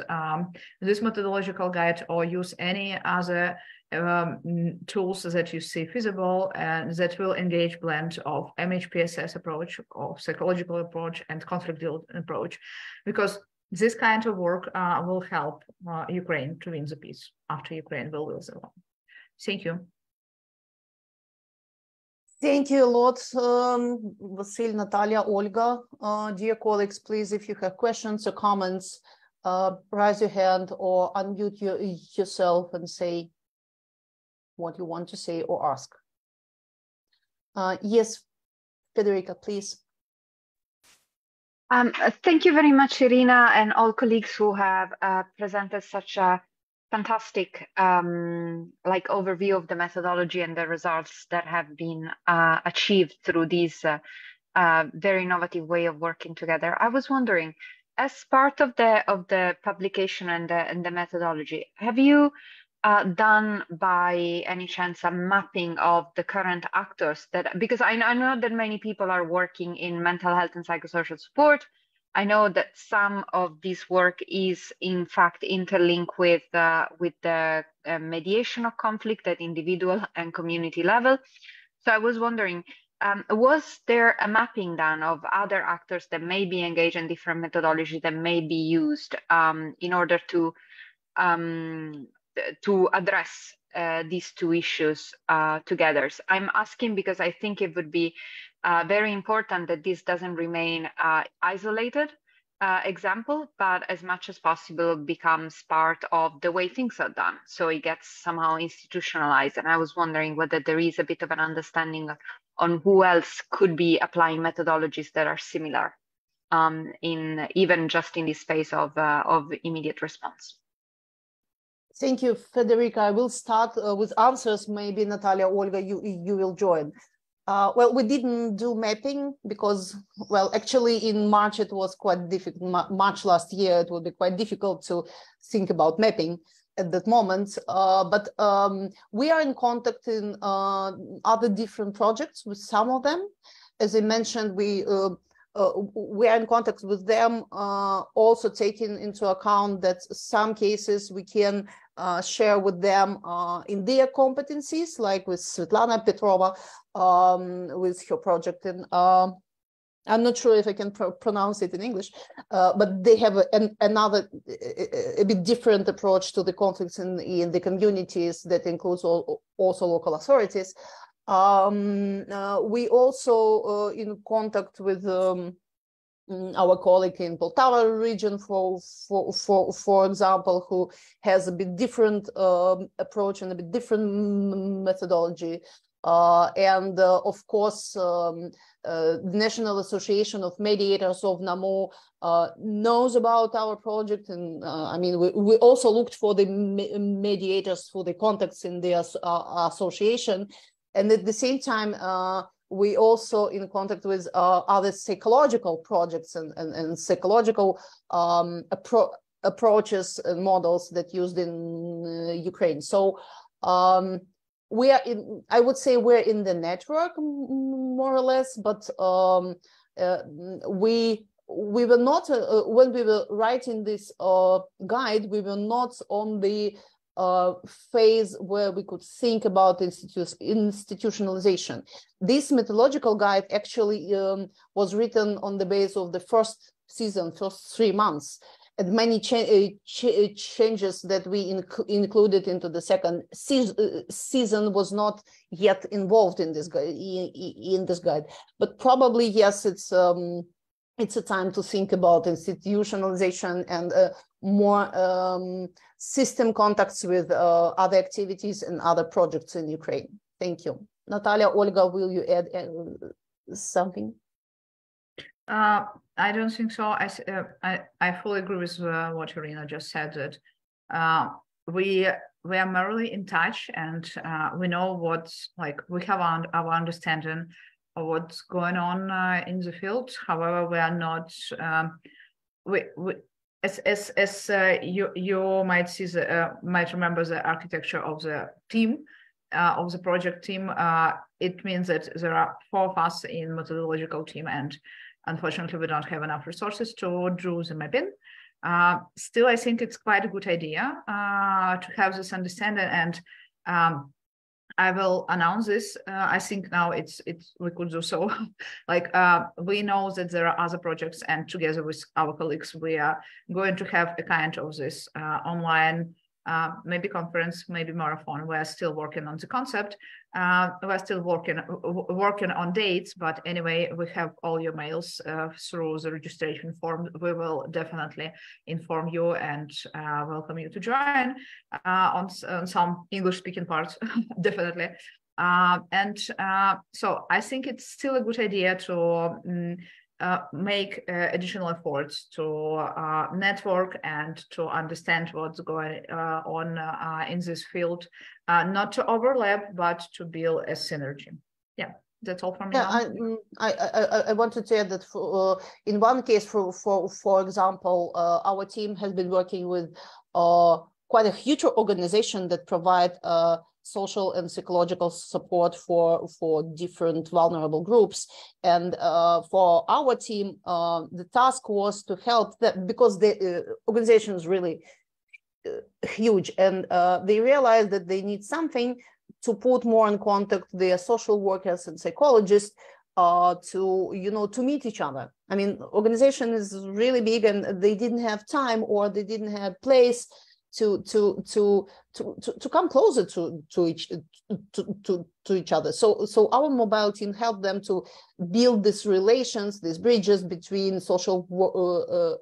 this methodological guide or use any other tools that you see feasible and that will engage blend of MHPSS approach, or psychological approach, and conflict deal approach, because this kind of work will help Ukraine to win the peace after Ukraine will win the war. Thank you. Thank you a lot, Vasil, Natalia, Olga. Dear colleagues, please, if you have questions or comments, raise your hand or unmute yourself and say what you want to say or ask. Yes, Federica, please. Thank you very much, Irina, and all colleagues who have presented such a fantastic overview of the methodology and the results that have been achieved through this very innovative way of working together. I was wondering, as part of the publication and the methodology, have you done by any chance a mapping of the current actors that, because I know that many people are working in mental health and psychosocial support. I know that some of this work is in fact interlinked with the mediation of conflict at individual and community level. So I was wondering, was there a mapping done of other actors that may be engaged in different methodologies that may be used in order to address these two issues together? I'm asking because I think it would be very important that this doesn't remain isolated example, but as much as possible becomes part of the way things are done, so it gets somehow institutionalized. And I was wondering whether there is a bit of an understanding on who else could be applying methodologies that are similar in even just in this space of immediate response. Thank you, Federica. I will start with answers. Maybe Natalia, Olga, you will join. Well, we didn't do mapping because, well, actually in March it was quite difficult. March last year, it would be quite difficult to think about mapping. at that moment, but we are in contact in other different projects with some of them. As I mentioned, we are in contact with them, also taking into account that some cases we can share with them in their competencies, like with Svetlana Petrova, with her project in, I'm not sure if I can pronounce it in English, but they have another, a bit different approach to the conflicts in the communities that includes also local authorities. We also in contact with our colleague in Poltava region, for example, who has a bit different approach and a bit different methodology. And of course, the National Association of Mediators of NAMO knows about our project. And I mean, we also looked for the mediators for the contacts in the association. And at the same time, we also in contact with other psychological projects and psychological approaches and models that used in Ukraine. So we are in, I would say we're in the network more or less, but we were not, when we were writing this guide, we were not on the phase where we could think about institutionalization. This methodological guide actually was written on the base of the first season, first 3 months, and many changes that we included into the second season was not yet involved in this guide. But probably yes, it's a time to think about institutionalization and more system contacts with other activities and other projects in Ukraine. Thank you. Natalia, Olga, will you add something? I don't think so. I fully agree with what Irina just said, that we are merely in touch, and we know what's like, we have our understanding of what's going on in the field. However, we are not, as you might see, might remember the architecture of the team, of the project team. It means that there are 4 of us in methodological team, and unfortunately, we don't have enough resources to do the mapping. Still, I think it's quite a good idea to have this understanding, and I will announce this. I think now we could do so. Like we know that there are other projects, and together with our colleagues, we are going to have a kind of this online, maybe conference, maybe marathon. We're still working on the concept. We're still working on dates, but anyway, we have all your mails through the registration form. We will definitely inform you and welcome you to join on some English-speaking parts, definitely. So I think it's still a good idea to make additional efforts to network and to understand what's going on in this field, not to overlap, but to build a synergy. Yeah, that's all from me. Yeah, I wanted to add that in one case, for example, our team has been working with quite a huge organization that provide social and psychological support for different vulnerable groups. And for our team, the task was to help them, because the organization is really huge, and they realized that they need something to put more in contact their social workers and psychologists to meet each other. I mean, organization is really big, and they didn't have time, or they didn't have place to come closer to each other. So our mobile team helped them to build these relations, these bridges between social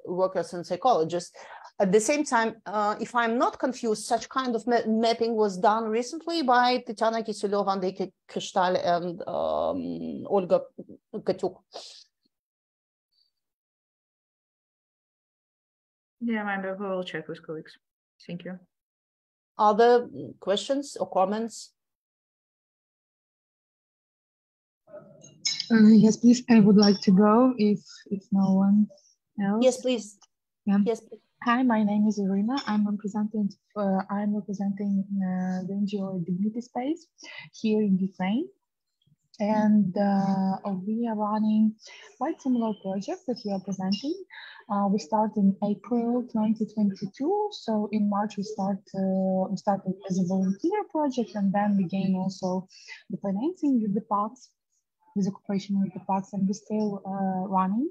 workers and psychologists. At the same time, if I'm not confused, such kind of mapping was done recently by Tatiana Kiseleva, Andrei Krishtal, and Olga Katyuk. Yeah, maybe we will check with colleagues. Thank you. Other questions or comments? Yes, please. I would like to go if no one else. Yes, please. Yeah. Yes, please. Hi, my name is Irina. I'm representing the NGO Dignity Space here in Ukraine. And we are running quite similar project that you are presenting. We started in April 2022. So in March, we started as a volunteer project, and then we gained also the financing with the PACs, with the cooperation with the PACs, and we're still running.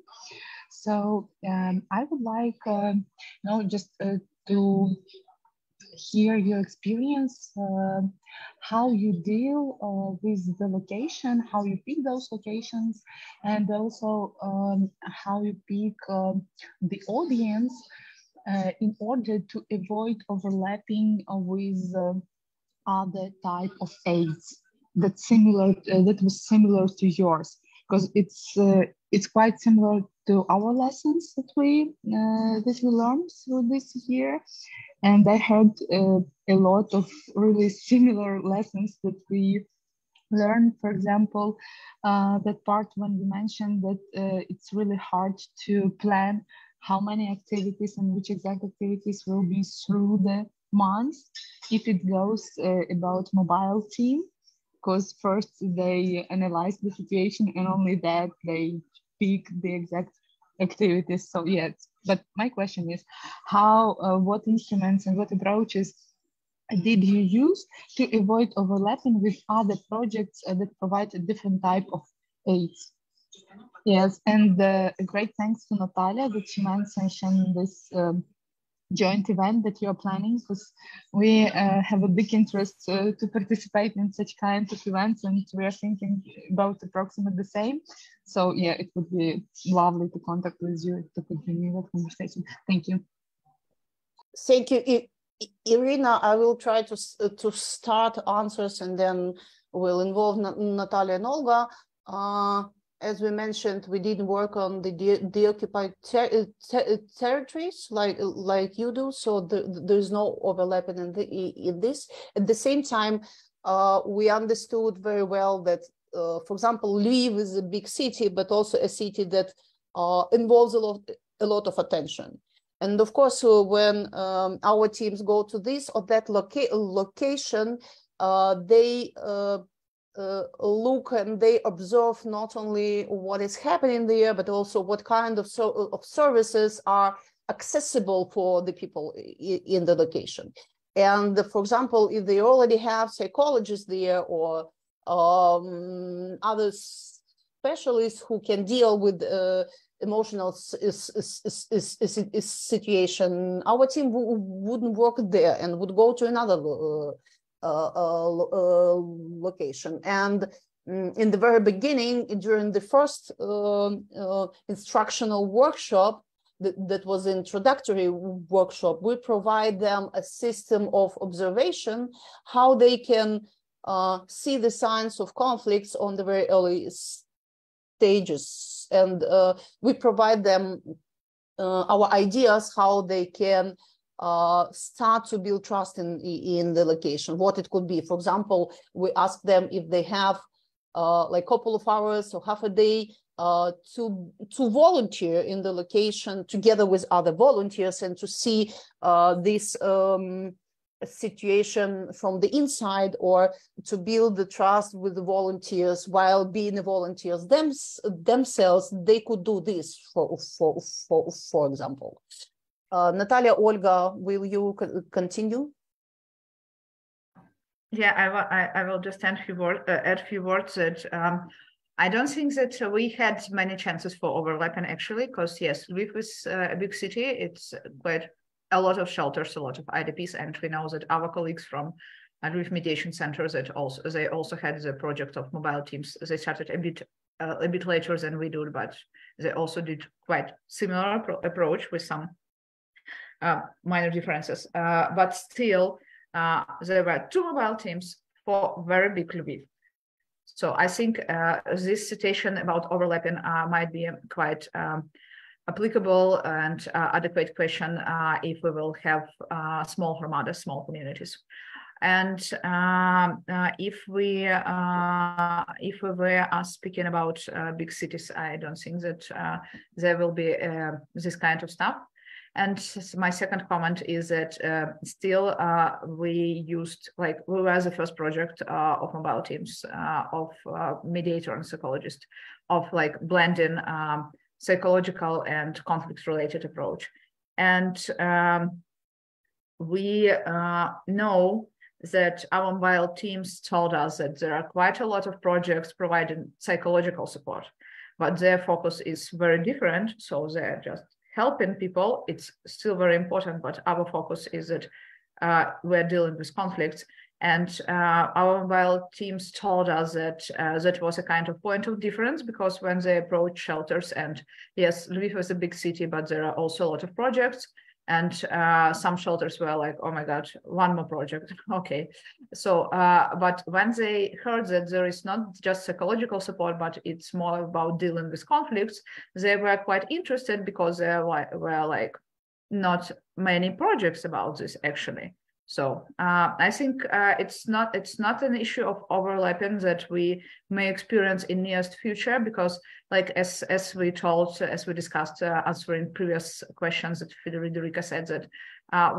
So I would like, just to hear your experience, how you deal with the location, how you pick those locations, and also how you pick the audience in order to avoid overlapping with other type of aids that was similar to yours, because it's quite similar to our lessons that we learned through this year. And I heard a lot of really similar lessons that we learned. For example, that part when you mentioned that it's really hard to plan how many activities and which exact activities will be through the month if it goes about mobile team, because first they analyze the situation and only that they pick the exact activities. So yes, but my question is what instruments and what approaches did you use to avoid overlapping with other projects that provide a different type of aids? Yes, and great thanks to Natalia that she mentioned this joint event that you're planning, because we have a big interest to participate in such kind of events, and we are thinking about approximately the same. So yeah, it would be lovely to contact with you to continue that conversation. Thank you. Thank you, Irina. I will try to start answers, and then we'll involve Natalia and Olga. As we mentioned, we didn't work on the deoccupied territories like you do, so there's no overlapping in this. At the same time, we understood very well that, for example, Lviv is a big city, but also a city that involves a lot of attention. And of course, when our teams go to this or that location, they look and they observe not only what is happening there, but also what kind of services are accessible for the people in the location. And for example, if they already have psychologists there or other specialists who can deal with emotional situation, our team wouldn't work there and would go to another location. And in the very beginning, during the first instructional workshop, that was introductory workshop, we provide them a system of observation, how they can see the signs of conflicts on the very early stages. And we provide them our ideas how they can start to build trust in the location, what it could be. For example, we ask them if they have like a couple of hours or half a day to volunteer in the location together with other volunteers and to see this situation from the inside, or to build the trust with the volunteers while being the volunteers themselves. They could do this, for example. Natalia, Olga, will you continue? Yeah, I will just add a few words that I don't think that we had many chances for overlapping actually, because yes, Lviv is a big city. It's quite a lot of shelters, a lot of IDPs, and we know that our colleagues from Lviv mediation centers that they also had the project of mobile teams. They started a bit later than we do, but they also did quite similar approach with some minor differences. But still, there were 2 mobile teams for very big Lviv. So I think this situation about overlapping might be quite applicable and adequate question if we will have small armadas, small communities. And if we were speaking about big cities, I don't think that there will be this kind of stuff. And my second comment is that still we were the first project of mobile teams of Mediator and psychologist of like blending psychological and conflict related approach. And we know that our mobile teams told us that there are quite a lot of projects providing psychological support, but their focus is very different. So they're just helping people. It's still very important, but our focus is that we're dealing with conflicts. And our mobile teams told us that that was a kind of point of difference, because when they approach shelters, and yes, Lviv is a big city, but there are also a lot of projects. And some shelters were like, oh my God, one more project. Okay. So, but when they heard that there is not just psychological support, but it's more about dealing with conflicts, they were quite interested, because there were like not many projects about this actually. So I think it's not an issue of overlapping that we may experience in nearest future, because like as we discussed answering previous questions, that Federica said that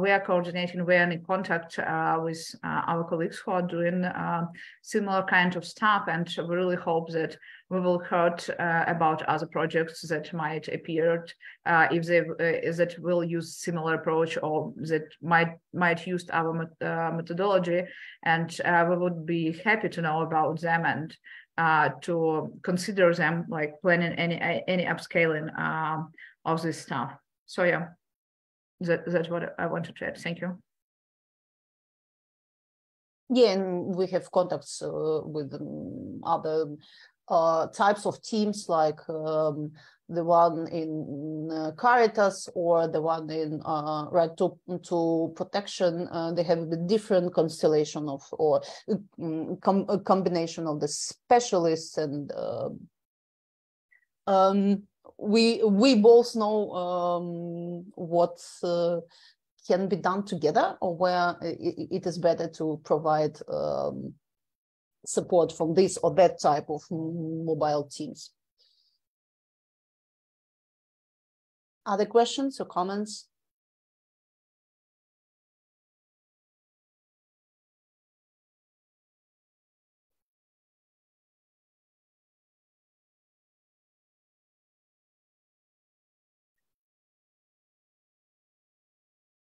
we are coordinating, we are in contact with our colleagues who are doing similar kind of stuff, and we really hope that we will hear about other projects that might appear if they that will use similar approach, or that might use our methodology, and we would be happy to know about them and to consider them like planning any upscaling of this stuff. So yeah, that's what I wanted to add. Thank you. Yeah, and we have contacts with other types of teams, like the one in Caritas or the one in right to protection. They have a different constellation of, or a combination of the specialists, and we both know what can be done together, or where it is better to provide support from this or that type of mobile teams. Other questions or comments?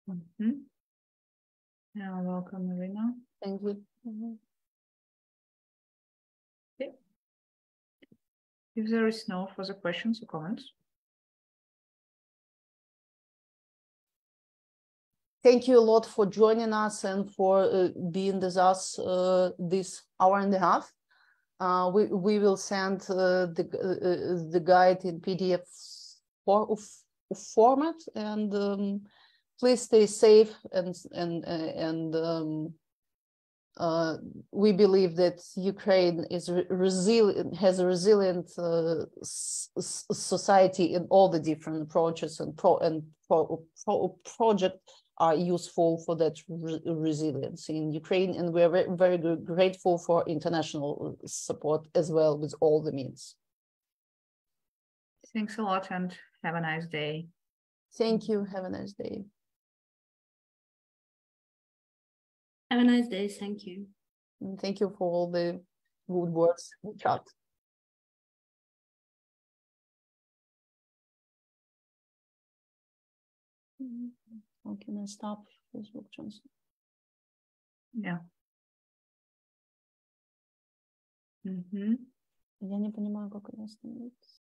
Mm-hmm. Yeah, welcome, Marina. Thank you. Mm-hmm. Okay. If there is no further questions or comments. Thank you a lot for joining us and for being with us this hour and a half. We will send the guide in PDF format, and please stay safe, and we believe that Ukraine is resilient, has a resilient society, in all the different approaches, and project are useful for that resilience in Ukraine, and we're very, very grateful for international support as well, with all the means. Thanks a lot, and have a nice day. Thank you. Have a nice day. Have a nice day. Thank you. And thank you for all the good words in the chat. How can I stop Facebook translation? Yeah. Mm-hmm. Я не понимаю, как это остановить.